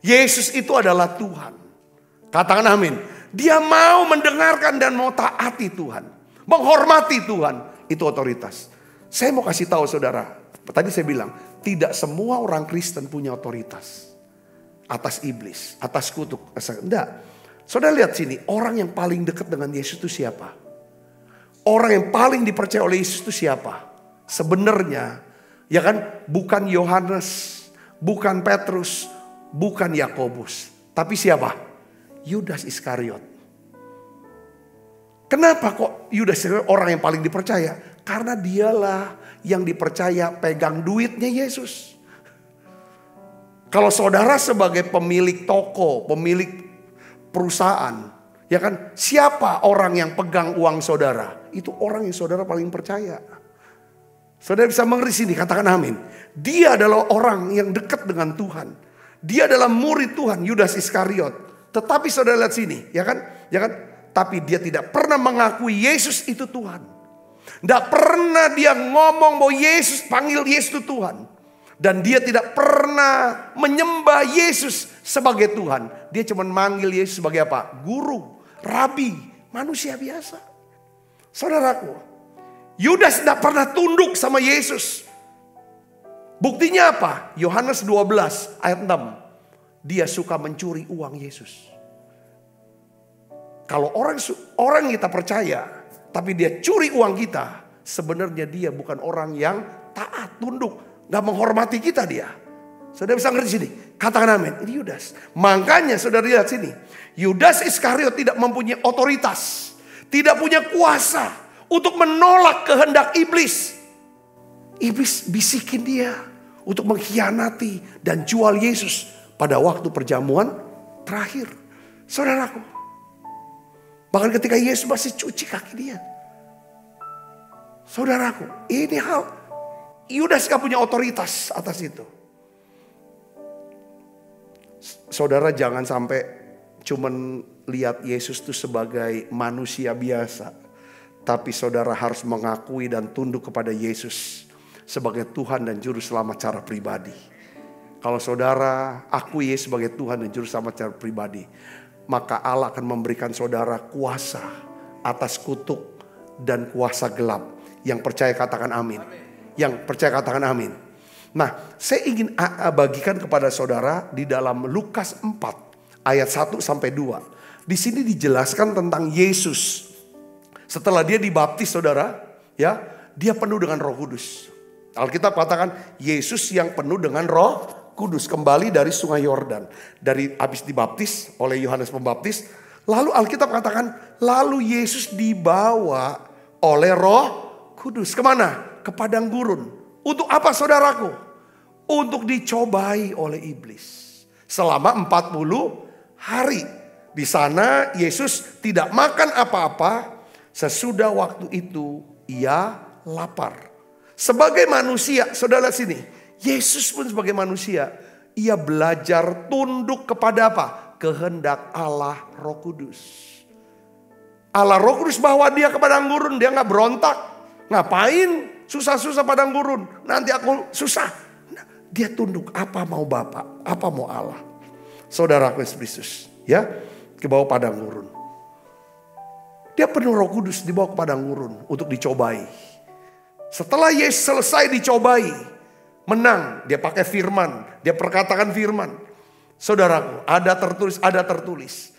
Yesus itu adalah Tuhan. Katakan amin. Dia mau mendengarkan dan mau taati Tuhan. Menghormati Tuhan. Itu otoritas. Saya mau kasih tahu saudara. Tadi saya bilang, tidak semua orang Kristen punya otoritas. Atas iblis, atas kutuk. Enggak. Saudara lihat sini, orang yang paling dekat dengan Yesus itu siapa? Orang yang paling dipercaya oleh Yesus itu siapa? Sebenarnya, ya kan, bukan Yohanes, bukan Petrus, bukan Yakobus, tapi siapa? Yudas Iskariot. Kenapa kok Yudas Iskariot orang yang paling dipercaya? Karena dialah yang dipercaya pegang duitnya Yesus. Kalau saudara sebagai pemilik toko, pemilik perusahaan, ya kan, siapa orang yang pegang uang saudara? Itu orang yang saudara paling percaya. Saudara bisa mengerti sini, katakan amin. Dia adalah orang yang dekat dengan Tuhan. Dia adalah murid Tuhan, Yudas Iskariot. Tetapi saudara lihat sini, ya kan? Tapi dia tidak pernah mengakui Yesus itu Tuhan. Tidak pernah dia ngomong bahwa Yesus, panggil Yesus itu Tuhan. Dan dia tidak pernah menyembah Yesus sebagai Tuhan. Dia cuma manggil Yesus sebagai apa? Guru, rabi, manusia biasa. Saudaraku, Yudas tidak pernah tunduk sama Yesus. Buktinya apa? Yohanes 12 ayat 6. Dia suka mencuri uang Yesus. Kalau orang kita percaya, tapi dia curi uang kita, sebenarnya dia bukan orang yang taat, tunduk. Gak menghormati kita dia. Saudara bisa ngerti sini. Katakan amin. Ini Yudas. Makanya saudara lihat sini. Yudas Iskariot tidak mempunyai otoritas. Tidak punya kuasa untuk menolak kehendak iblis. Iblis bisikin dia untuk mengkhianati dan jual Yesus pada waktu perjamuan terakhir. Saudaraku. Bahkan ketika Yesus masih cuci kaki dia. Saudaraku, ini hal Yudas gak punya otoritas atas itu. Saudara jangan sampai cuman lihat Yesus itu sebagai manusia biasa. Tapi saudara harus mengakui dan tunduk kepada Yesus sebagai Tuhan dan Juru Selamat secara pribadi. Kalau saudara akui Yesus sebagai Tuhan dan Juru Selamat secara pribadi, maka Allah akan memberikan saudara kuasa atas kutuk dan kuasa gelap. Yang percaya katakan amin. Yang percaya katakan amin. Nah, saya ingin bagikan kepada saudara di dalam Lukas 4 ayat 1 sampai 2. Di sini dijelaskan tentang Yesus. Setelah dia dibaptis saudara, ya, dia penuh dengan Roh Kudus. Alkitab katakan Yesus yang penuh dengan Roh Kudus kembali dari Sungai Yordan. Dari habis dibaptis oleh Yohanes Pembaptis, lalu Alkitab katakan lalu Yesus dibawa oleh Roh Kudus kemana? Ke padang gurun. Untuk apa saudaraku? Untuk dicobai oleh iblis. Selama 40 hari. Di sana Yesus tidak makan apa-apa. Sesudah waktu itu ia lapar. Sebagai manusia, saudara sini. Yesus pun sebagai manusia. Ia belajar tunduk kepada apa? Kehendak Allah Roh Kudus. Allah Roh Kudus bawa dia ke padang gurun. Dia gak berontak. Ngapain? Susah-susah padang gurun. Nanti aku susah. Nah, dia tunduk apa mau Bapa, apa mau Allah. Saudaraku Yesus, ya, ke bawah padang gurun. Dia penuh Roh Kudus dibawa ke padang gurun untuk dicobai. Setelah Yesus selesai dicobai, menang, dia pakai firman, dia perkatakan firman. Saudaraku, ada tertulis.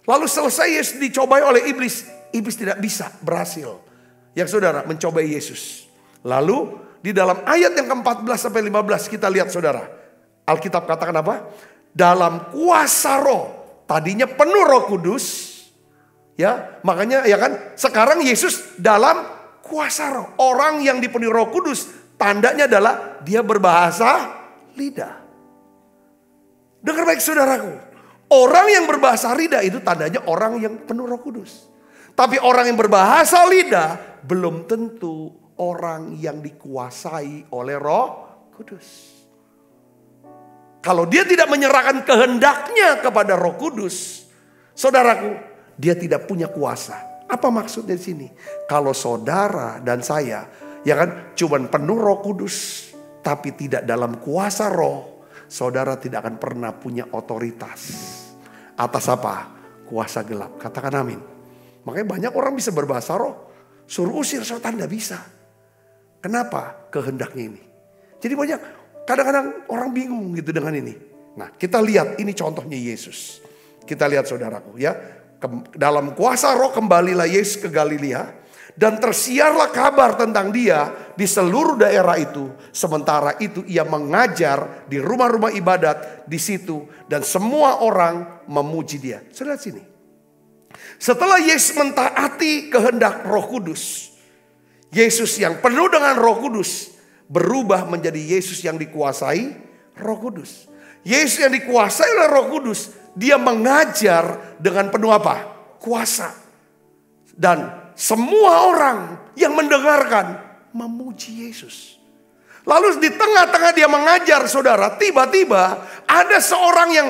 Lalu selesai Yesus dicobai oleh iblis, iblis tidak bisa berhasil. Yang saudara mencobai Yesus. Lalu di dalam ayat yang ke-14 sampai 15 kita lihat saudara. Alkitab katakan apa? Dalam kuasa Roh. Tadinya penuh Roh Kudus. Ya, makanya ya kan sekarang Yesus dalam kuasa Roh. Orang yang dipenuhi Roh Kudus tandanya adalah dia berbahasa lidah. Dengar baik saudaraku. Orang yang berbahasa lidah itu tandanya orang yang penuh Roh Kudus. Tapi orang yang berbahasa lidah belum tentu orang yang dikuasai oleh Roh Kudus. Kalau dia tidak menyerahkan kehendaknya kepada Roh Kudus, saudaraku, dia tidak punya kuasa. Apa maksudnya di sini? Kalau saudara dan saya, ya kan, cuman penuh Roh Kudus, tapi tidak dalam kuasa roh, saudara tidak akan pernah punya otoritas. Atas apa? Kuasa gelap. Katakan amin. Makanya banyak orang bisa berbahasa roh. Suruh usir setan tidak bisa. Kenapa? Kehendaknya ini. Jadi banyak, kadang-kadang orang bingung gitu dengan ini. Nah, kita lihat ini contohnya Yesus. Kita lihat saudaraku ya. Dalam kuasa roh kembalilah Yesus ke Galilea. Dan tersiarlah kabar tentang dia di seluruh daerah itu. Sementara itu ia mengajar di rumah-rumah ibadat di situ. Dan semua orang memuji dia. Sudah lihat sini. Setelah Yesus mentaati kehendak Roh Kudus. Yesus yang penuh dengan Roh Kudus berubah menjadi Yesus yang dikuasai Roh Kudus. Yesus yang dikuasai oleh Roh Kudus, dia mengajar dengan penuh apa? Kuasa. Dan semua orang yang mendengarkan memuji Yesus. Lalu di tengah-tengah dia mengajar saudara, tiba-tiba ada seorang yang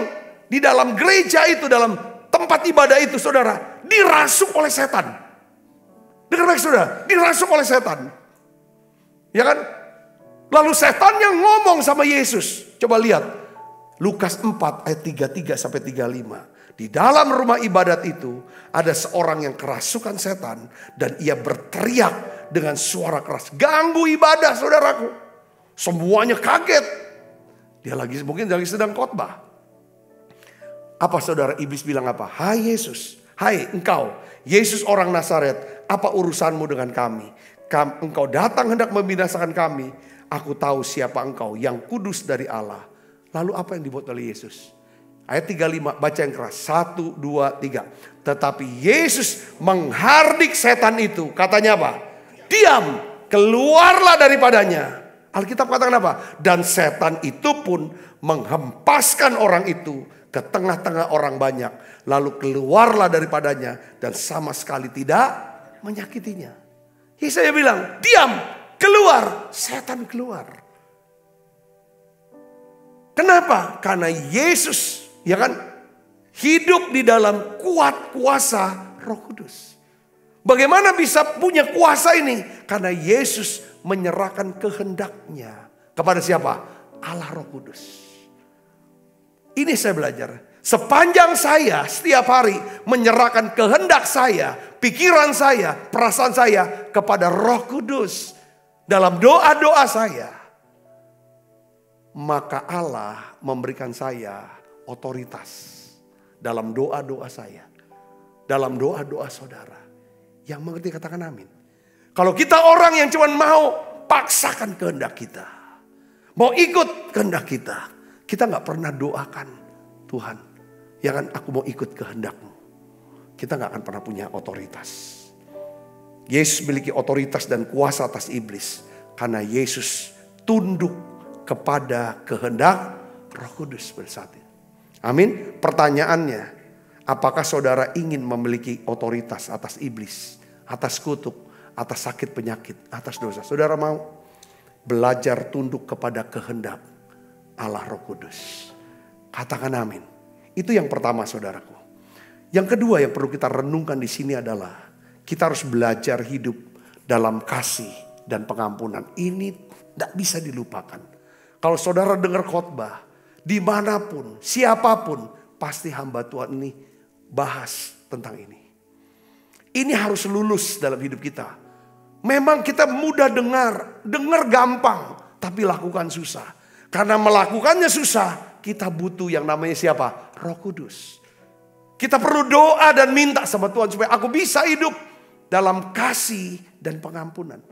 di dalam gereja itu, dalam tempat ibadah itu saudara, dirasuk oleh setan. Dengar baik saudara, dirasuk oleh setan. Ya kan? Lalu setannya ngomong sama Yesus. Coba lihat Lukas 4 ayat 33 sampai 35. Di dalam rumah ibadat itu ada seorang yang kerasukan setan dan ia berteriak dengan suara keras, ganggu ibadah saudaraku. Semuanya kaget. Dia mungkin lagi sedang khotbah. Apa saudara, iblis bilang apa? Hai Yesus, hai engkau, Yesus orang Nazaret, apa urusanmu dengan kami? Engkau datang hendak membinasakan kami. Aku tahu siapa engkau, yang kudus dari Allah. Lalu apa yang dibuat oleh Yesus? Ayat 35, baca yang keras. 1, 2, 3. Tetapi Yesus menghardik setan itu. Katanya apa? Diam, keluarlah daripadanya. Alkitab katakan apa? Dan setan itu pun menghempaskan orang itu ke tengah-tengah orang banyak. Lalu keluarlah daripadanya dan sama sekali tidak menyakitinya. Yesaya bilang, diam, keluar. Setan keluar. Kenapa? Karena Yesus, ya kan, hidup di dalam kuat kuasa Roh Kudus. Bagaimana bisa punya kuasa ini? Karena Yesus menyerahkan kehendaknya kepada siapa? Allah Roh Kudus. Ini saya belajar. Sepanjang saya setiap hari menyerahkan kehendak saya, pikiran saya, perasaan saya kepada Roh Kudus dalam doa-doa saya, maka Allah memberikan saya otoritas dalam doa-doa saya, dalam doa-doa saudara. Yang mengerti katakan amin. Kalau kita orang yang cuma mau paksakan kehendak kita, mau ikut kehendak kita, kita gak pernah doakan Tuhan, ya kan, aku mau ikut kehendakmu. Kita gak akan pernah punya otoritas. Yesus memiliki otoritas dan kuasa atas iblis karena Yesus tunduk kepada kehendak Roh Kudus bersatu. Amin. Pertanyaannya, apakah saudara ingin memiliki otoritas atas iblis, atas kutuk, atas sakit penyakit, atas dosa? Saudara mau belajar tunduk kepada kehendak Allah Roh Kudus? Katakan amin. Itu yang pertama saudaraku. Yang kedua yang perlu kita renungkan di sini adalah kita harus belajar hidup dalam kasih dan pengampunan. Ini tidak bisa dilupakan. Kalau saudara dengar khotbah, dimanapun, siapapun, pasti hamba Tuhan ini bahas tentang ini. Ini harus lulus dalam hidup kita. Memang kita mudah dengar gampang, tapi lakukan susah. Karena melakukannya susah, kita butuh yang namanya siapa? Roh Kudus. Kita perlu doa dan minta sama Tuhan supaya aku bisa hidup dalam kasih dan pengampunan.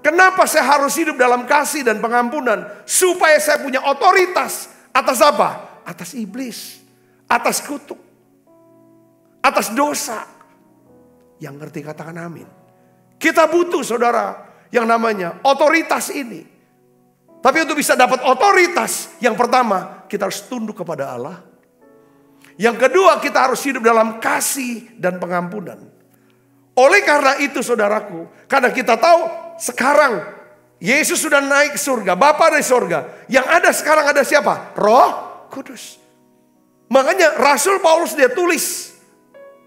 Kenapa saya harus hidup dalam kasih dan pengampunan? Supaya saya punya otoritas atas apa? Atas iblis, atas kutuk, atas dosa. Yang ngerti katakan amin. Kita butuh saudara yang namanya otoritas ini. Tapi untuk bisa dapat otoritas, yang pertama kita harus tunduk kepada Allah. Yang kedua kita harus hidup dalam kasih dan pengampunan. Oleh karena itu saudaraku, karena kita tahu sekarang Yesus sudah naik ke surga, Bapa dari surga. Yang ada sekarang ada siapa? Roh Kudus. Makanya Rasul Paulus dia tulis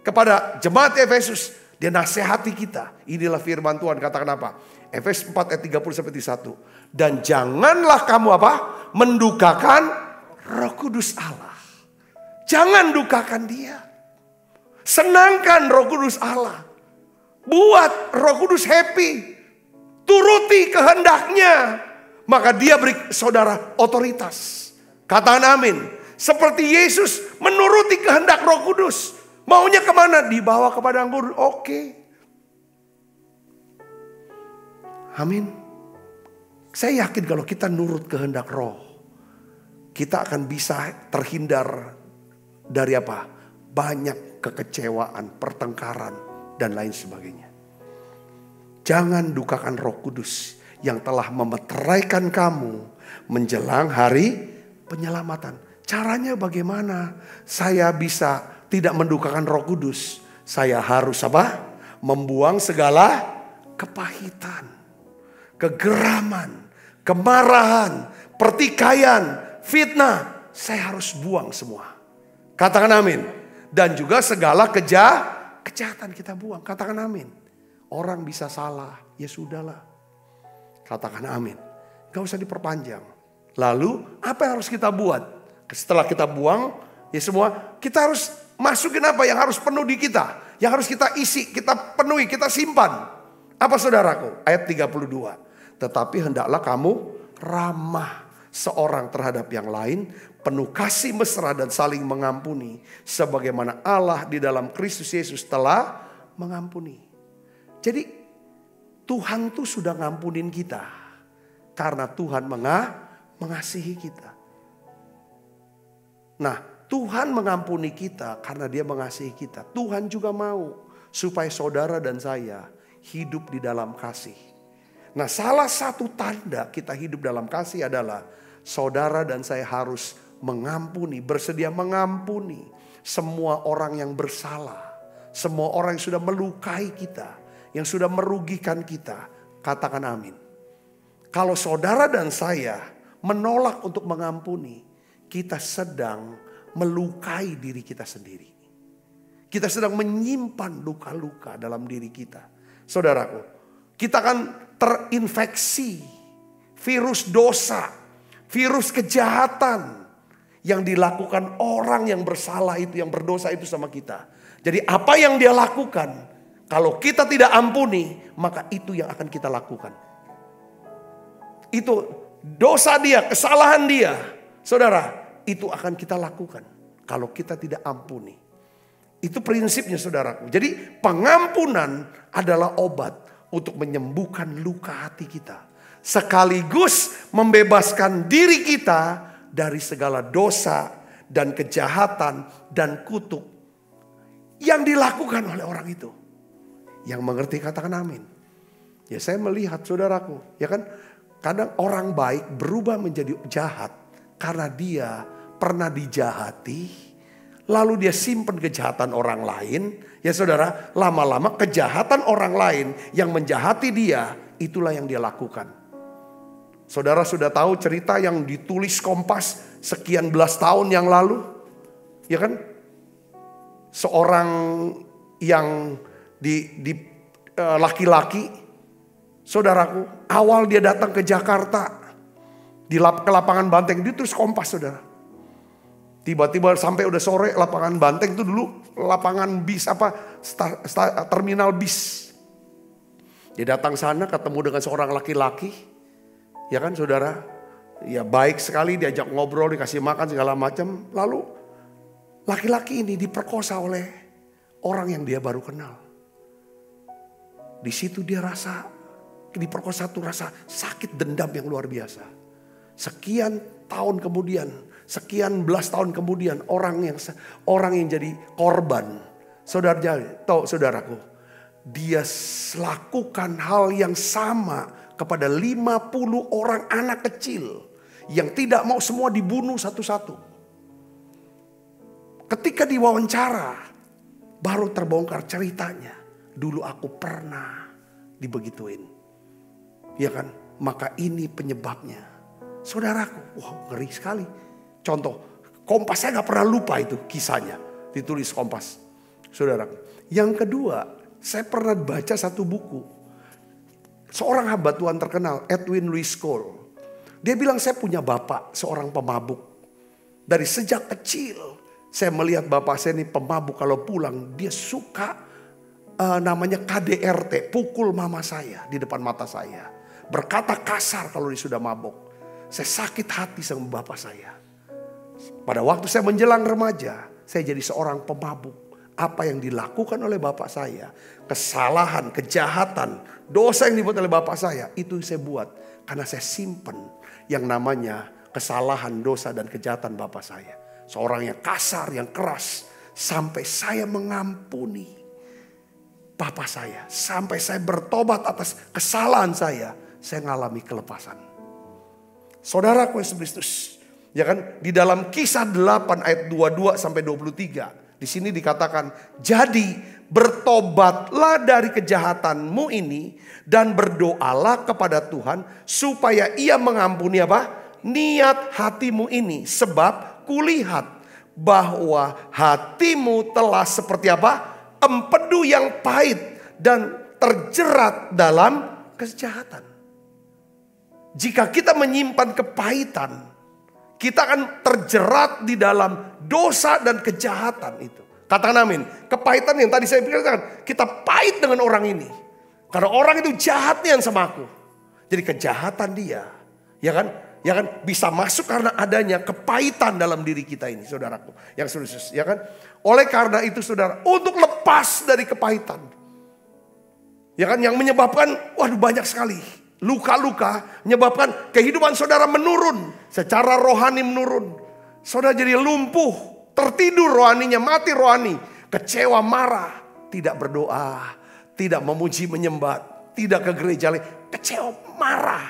kepada jemaat Efesus, dia nasihati kita. Inilah firman Tuhan, katakan apa? Efesus 4 ayat 30-31. Dan janganlah kamu apa? Mendukakan Roh Kudus Allah. Jangan dukakan dia. Senangkan Roh Kudus Allah. Buat Roh Kudus happy. Turuti kehendaknya. Maka dia beri saudara otoritas. Katakan amin. Seperti Yesus menuruti kehendak Roh Kudus. Maunya kemana? Dibawa ke padang gurun. Oke. Amin. Saya yakin kalau kita nurut kehendak Roh, kita akan bisa terhindar dari apa? Banyak kekecewaan, pertengkaran, dan lain sebagainya. Jangan dukakan Roh Kudus yang telah memeteraikan kamu menjelang hari penyelamatan. Caranya bagaimana? Saya bisa tidak mendukakan Roh Kudus. Saya harus apa? Membuang segala kepahitan, kegeraman, kemarahan, pertikaian, fitnah. Saya harus buang semua. Katakan amin. Dan juga segala kejahatan kita buang. Katakan amin. Orang bisa salah, ya sudahlah. Katakan amin. Gak usah diperpanjang. Lalu apa yang harus kita buat? Setelah kita buang, ya semua, kita harus masukin apa yang harus penuh di kita. Yang harus kita isi, kita penuhi, kita simpan. Apa saudaraku? Ayat 32. Tetapi hendaklah kamu ramah seorang terhadap yang lain, penuh kasih mesra dan saling mengampuni, sebagaimana Allah di dalam Kristus Yesus telah mengampuni. Jadi Tuhan tuh sudah ngampunin kita karena Tuhan mengasihi kita. Nah, Tuhan mengampuni kita karena Dia mengasihi kita. Tuhan juga mau supaya saudara dan saya hidup di dalam kasih. Nah, salah satu tanda kita hidup dalam kasih adalah saudara dan saya harus mengampuni, bersedia mengampuni semua orang yang bersalah, semua orang yang sudah melukai kita, yang sudah merugikan kita. Katakan amin. Kalau saudara dan saya menolak untuk mengampuni, kita sedang melukai diri kita sendiri. Kita sedang menyimpan luka-luka dalam diri kita. Saudaraku, kita akan terinfeksi virus dosa, virus kejahatan yang dilakukan orang yang bersalah itu, yang berdosa itu sama kita. Jadi apa yang dia lakukan, kalau kita tidak ampuni, maka itu yang akan kita lakukan. Itu dosa dia, kesalahan dia. Saudara, itu akan kita lakukan kalau kita tidak ampuni. Itu prinsipnya saudaraku. Jadi pengampunan adalah obat untuk menyembuhkan luka hati kita. Sekaligus membebaskan diri kita dari segala dosa dan kejahatan dan kutuk yang dilakukan oleh orang itu. Yang mengerti katakan amin. Ya saya melihat saudaraku, ya kan, kadang orang baik berubah menjadi jahat karena dia pernah dijahati, lalu dia simpan kejahatan orang lain. Ya saudara, lama-lama kejahatan orang lain yang menjahati dia, itulah yang dia lakukan. Saudara sudah tahu cerita yang ditulis Kompas sekian belas tahun yang lalu, ya kan? Seorang yang laki-laki, saudaraku, awal dia datang ke Jakarta, ke lapangan Banteng, ditulis Kompas saudara. Tiba-tiba sampai udah sore, lapangan Banteng itu dulu lapangan bis terminal bis. Dia datang sana ketemu dengan seorang laki-laki, ya kan saudara, ya baik sekali, diajak ngobrol, dikasih makan segala macam. Lalu laki-laki ini diperkosa oleh orang yang dia baru kenal. Di situ dia rasa diperkosa tuh rasa sakit dendam yang luar biasa. Sekian tahun kemudian, sekian belas tahun kemudian orang yang jadi korban, saudaraku, dia lakukan hal yang sama kepada 50 orang anak kecil yang tidak mau semua dibunuh satu-satu. Ketika diwawancara baru terbongkar ceritanya. Dulu aku pernah dibegituin. Ya kan? Maka ini penyebabnya. Saudaraku, wow ngeri sekali. Contoh, Kompas saya gak pernah lupa itu kisahnya. Ditulis Kompas. Saudaraku. Yang kedua, saya pernah baca satu buku. Seorang hamba Tuhan terkenal, Edwin Louis Cole. Dia bilang, saya punya bapak seorang pemabuk. Dari sejak kecil saya melihat bapak saya ini pemabuk, kalau pulang dia suka namanya KDRT, pukul mama saya di depan mata saya. Berkata kasar kalau dia sudah mabuk. Saya sakit hati sama bapak saya. Pada waktu saya menjelang remaja, saya jadi seorang pemabuk. Apa yang dilakukan oleh bapak saya, kesalahan, kejahatan, dosa yang dibuat oleh bapak saya, itu saya buat. Karena saya simpen yang namanya kesalahan, dosa, dan kejahatan bapak saya. Seorang yang kasar, yang keras. Sampai saya mengampuni bapak saya. Sampai saya bertobat atas kesalahan saya ngalami kelepasan. Saudaraku Yesus Kristus, ya kan? Di dalam Kisah 8 ayat 22 sampai 23, di sini dikatakan, jadi bertobatlah dari kejahatanmu ini dan berdoalah kepada Tuhan supaya Ia mengampuni apa? Niat hatimu ini, sebab kulihat bahwa hatimu telah seperti apa? Empedu yang pahit dan terjerat dalam kejahatan. Jika kita menyimpan kepahitan, kita akan terjerat di dalam dosa dan kejahatan itu. Katakan amin. Kepahitan yang tadi saya pikirkan, kita pahit dengan orang ini. Karena orang itu jahatnya sama aku. Jadi kejahatan dia, ya kan bisa masuk karena adanya kepahitan dalam diri kita ini, saudaraku. Yang serius, ya kan? Oleh karena itu saudara, untuk lepas dari kepahitan, ya kan, yang menyebabkan banyak sekali luka-luka, menyebabkan kehidupan saudara menurun, secara rohani menurun. Saudara jadi lumpuh, tertidur rohaninya, mati rohani, kecewa, marah, tidak berdoa, tidak memuji menyembah, tidak ke gereja lagi, kecewa, marah.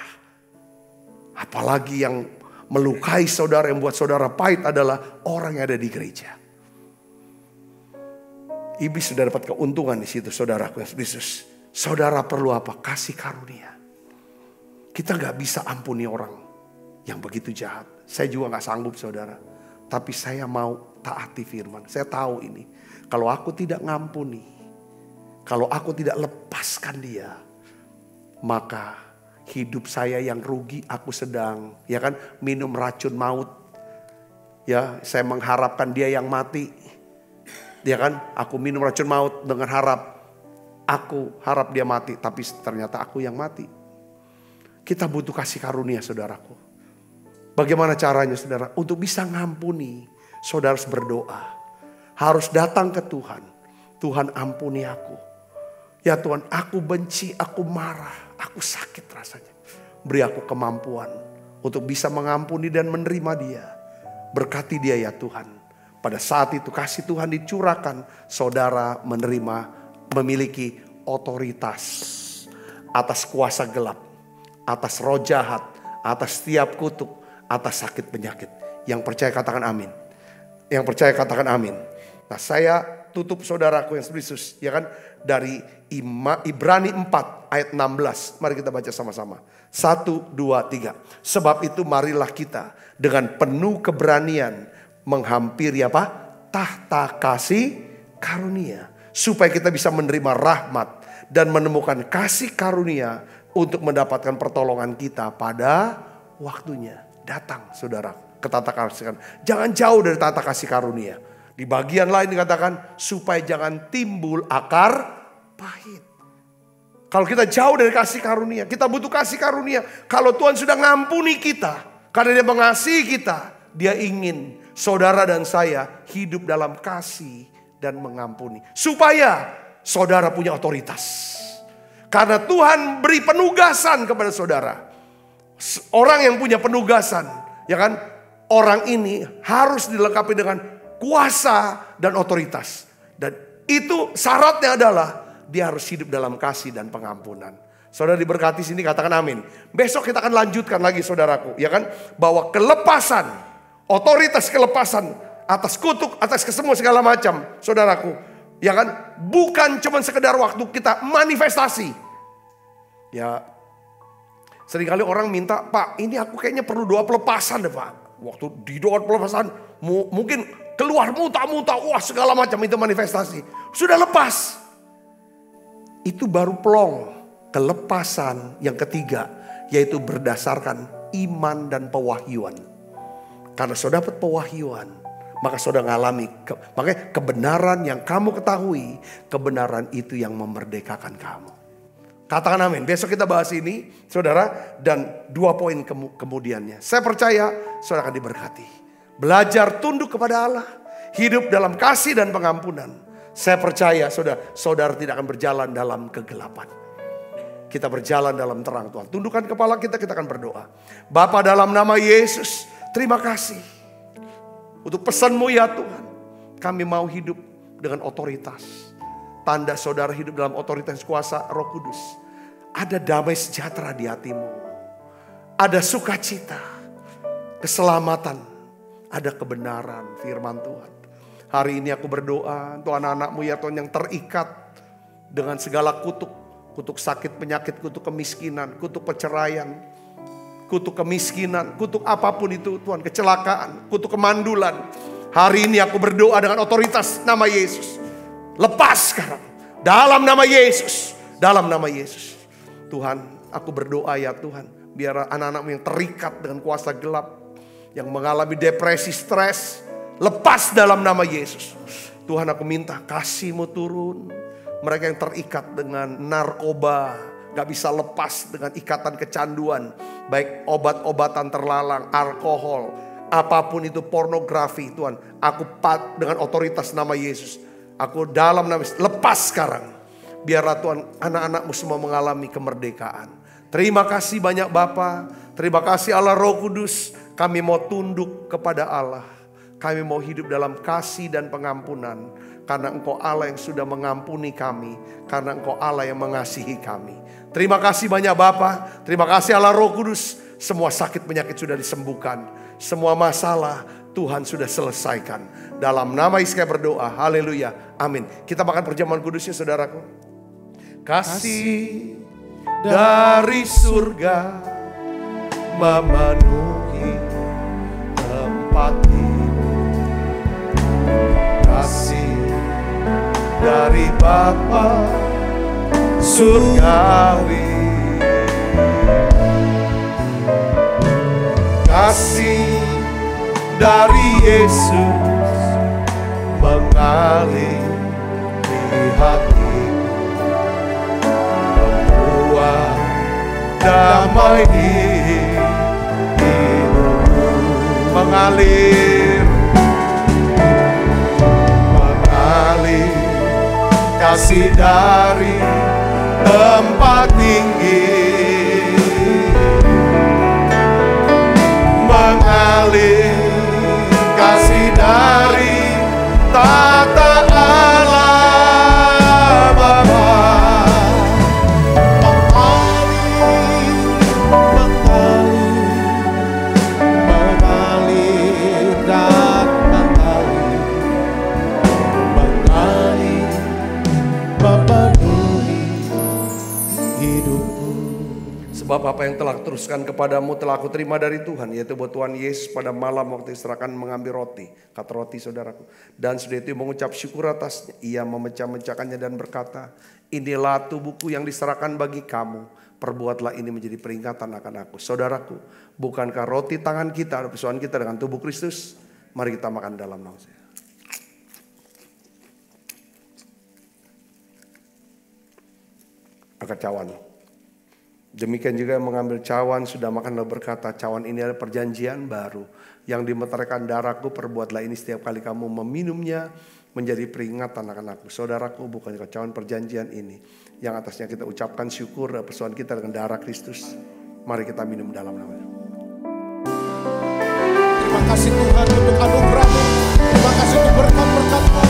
Apalagi yang melukai saudara, yang buat saudara pahit adalah orang yang ada di gereja. Iblis sudah dapat keuntungan di situ, saudaraku Yesus Kristus. Saudara perlu apa? Kasih karunia. Kita gak bisa ampuni orang yang begitu jahat. Saya juga gak sanggup saudara. Tapi saya mau taati firman. Saya tahu ini. Kalau aku tidak ngampuni, kalau aku tidak lepaskan dia, maka hidup saya yang rugi. Aku sedang minum racun maut. Ya, saya mengharapkan dia yang mati. Ya kan, aku minum racun maut dengan aku harap dia mati, tapi ternyata aku yang mati. Kita butuh kasih karunia saudaraku. Bagaimana caranya saudara? Untuk bisa ngampuni, saudara harus berdoa. Harus datang ke Tuhan. Tuhan ampuni aku. Ya Tuhan, aku benci, aku marah, aku sakit rasanya. Beri aku kemampuan untuk bisa mengampuni dan menerima dia. Berkati dia ya Tuhan. Pada saat itu kasih Tuhan dicurahkan, saudara memiliki otoritas atas kuasa gelap, atas roh jahat, atas setiap kutuk, atas sakit penyakit. Yang percaya katakan amin. Yang percaya katakan amin. Nah, saya tutup saudaraku yang Yesus, ya kan, dari Ibrani 4 ayat 16. Mari kita baca sama-sama. 1, 2, 3. Sebab itu marilah kita dengan penuh keberanian menghampiri apa? Tahta kasih karunia. Supaya kita bisa menerima rahmat dan menemukan kasih karunia untuk mendapatkan pertolongan kita pada waktunya. Datang saudara ke tata kasih. Jangan jauh dari tata kasih karunia. Di bagian lain dikatakan supaya jangan timbul akar pahit. Kalau kita jauh dari kasih karunia, kita butuh kasih karunia. Kalau Tuhan sudah ngampuni kita, karena Dia mengasihi kita, Dia ingin saudara dan saya hidup dalam kasih dan mengampuni. Supaya saudara punya otoritas. Karena Tuhan beri penugasan kepada saudara. Orang yang punya penugasan, ya kan? Orang ini harus dilengkapi dengan kuasa dan otoritas. Dan itu syaratnya adalah dia harus hidup dalam kasih dan pengampunan. Saudara diberkati sini katakan amin. Besok kita akan lanjutkan lagi saudaraku, ya kan? Bahwa kelepasan, otoritas kelepasan atas kutuk, atas kesemua segala macam, saudaraku. Ya kan, bukan cuma sekedar waktu kita manifestasi. Ya, seringkali orang minta, Pak, ini aku kayaknya perlu doa pelepasan deh Pak. Waktu di doa pelepasan, mungkin keluar muntah-muntah, wah segala macam itu manifestasi. Sudah lepas. Itu baru plong. kelepasan yang ketiga, yaitu berdasarkan iman dan pewahyuan. Karena saudara dapat pewahyuan, maka saudara mengalami, makanya kebenaran yang kamu ketahui, kebenaran itu yang memerdekakan kamu. Katakan amin. Besok kita bahas ini, saudara, dan 2 poin kemudiannya. Saya percaya saudara akan diberkati. Belajar tunduk kepada Allah, hidup dalam kasih dan pengampunan. Saya percaya saudara tidak akan berjalan dalam kegelapan. Kita berjalan dalam terang Tuhan. Tundukkan kepala kita akan berdoa. Bapa, dalam nama Yesus, terima kasih untuk pesan-Mu ya Tuhan. Kami mau hidup dengan otoritas. Tanda saudara hidup dalam otoritas kuasa Roh Kudus. Ada damai sejahtera di hatimu. Ada sukacita, keselamatan, ada kebenaran firman Tuhan. Hari ini aku berdoa untuk anak-anak-Mu ya Tuhan yang terikat dengan segala kutuk. Kutuk sakit, penyakit, kutuk kemiskinan, kutuk perceraian, kutuk kemiskinan, kutuk apapun itu Tuhan, kecelakaan, kutuk kemandulan. Hari ini aku berdoa dengan otoritas nama Yesus. Lepas sekarang. Dalam nama Yesus. Dalam nama Yesus. Tuhan, aku berdoa ya Tuhan. Biar anak-anak-Mu yang terikat dengan kuasa gelap. Yang mengalami depresi, stres. Lepas dalam nama Yesus. Tuhan, aku minta kasih-Mu turun. Mereka yang terikat dengan narkoba. Gak bisa lepas dengan ikatan kecanduan. Baik obat-obatan terlarang, alkohol. Apapun itu, pornografi Tuhan. Aku dengan otoritas nama Yesus. Aku dalam nama Yesus, lepas sekarang. Biarlah Tuhan anak-anak-Mu semua mengalami kemerdekaan. Terima kasih banyak Bapa. Terima kasih Allah Roh Kudus. Kami mau tunduk kepada Allah. Kami mau hidup dalam kasih dan pengampunan. Karena Engkau Allah yang sudah mengampuni kami. Karena Engkau Allah yang mengasihi kami. Terima kasih banyak Bapa. Terima kasih Allah Roh Kudus. Semua sakit penyakit sudah disembuhkan. Semua masalah Tuhan sudah selesaikan. Dalam nama Yesus berdoa. Haleluya. Amin. Kita makan perjamuan kudusnya saudaraku. Kasih dari surga memenuhi tempat ini. Kasih dari Bapa surgawi. Kasih dari Yesus mengalir di hatiku, membuat damai di hidupku. Mengalir kasih dari tempat tinggi. Mengalir kasih dari tata Allah Bapa. Mengalir dan mengalir memenuhi hidupku. Sebab apa yang telah teruskan kepadamu telah aku terima dari Tuhan, yaitu bahwa Tuhan Yesus pada malam waktu diserahkan mengambil roti, kata roti saudaraku, dan sudah itu mengucap syukur atasnya, ia memecah-mecahkannya dan berkata, inilah tubuhku yang diserahkan bagi kamu, perbuatlah ini menjadi peringatan akan aku. Saudaraku, bukankah roti tangan kita, persoalan kita dengan tubuh Kristus? Mari kita makan dalam nama saya. Angkat cawan. Demikian juga yang mengambil cawan sudah makan lalu berkata, cawan ini adalah perjanjian baru yang dimeteraikan darahku, perbuatlah ini setiap kali kamu meminumnya menjadi peringatan akan aku. Saudaraku, bukan cawan perjanjian ini yang atasnya kita ucapkan syukur dan persoalan kita dengan darah Kristus. Mari kita minum dalam namanya. Terima kasih Tuhan untuk anugerah-Mu. Terima kasih untuk berkat-berkat-Mu.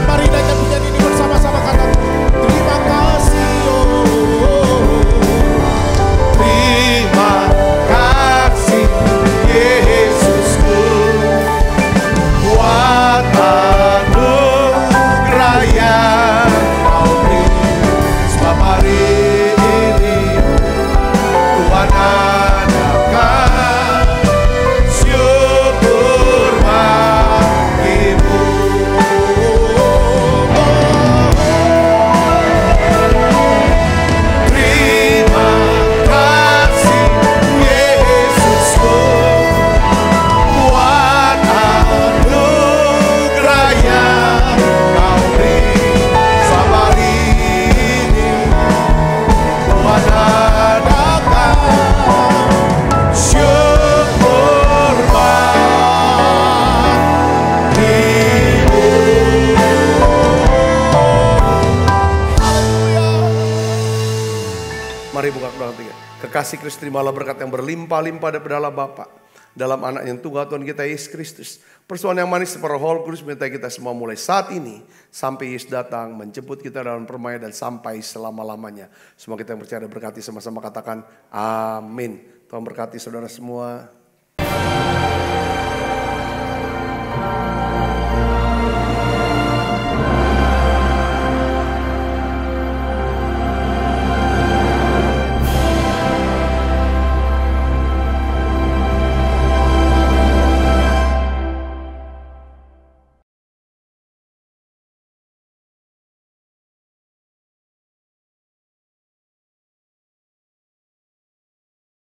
Mari naikkan pujian ini bersama-sama, kata terima kasih. Terima kasih Yesusku, buat anugerah yang Kau beri. Sebab hari ini Tuhan adakan syukur. Mari buka kedua tangan. Kekasih Kristus, terimalah berkat yang berlimpah-limpah daripada Allah Bapa, dalam anak yang tunggal Tuhan kita Yesus Kristus. Persoalan yang manis seperti Roh Kudus minta kita semua mulai saat ini sampai Yesus datang menjemput kita dalam permainan dan sampai selama-lamanya. Semua kita yang percaya berkati sama-sama katakan amin. Tuhan berkati saudara semua.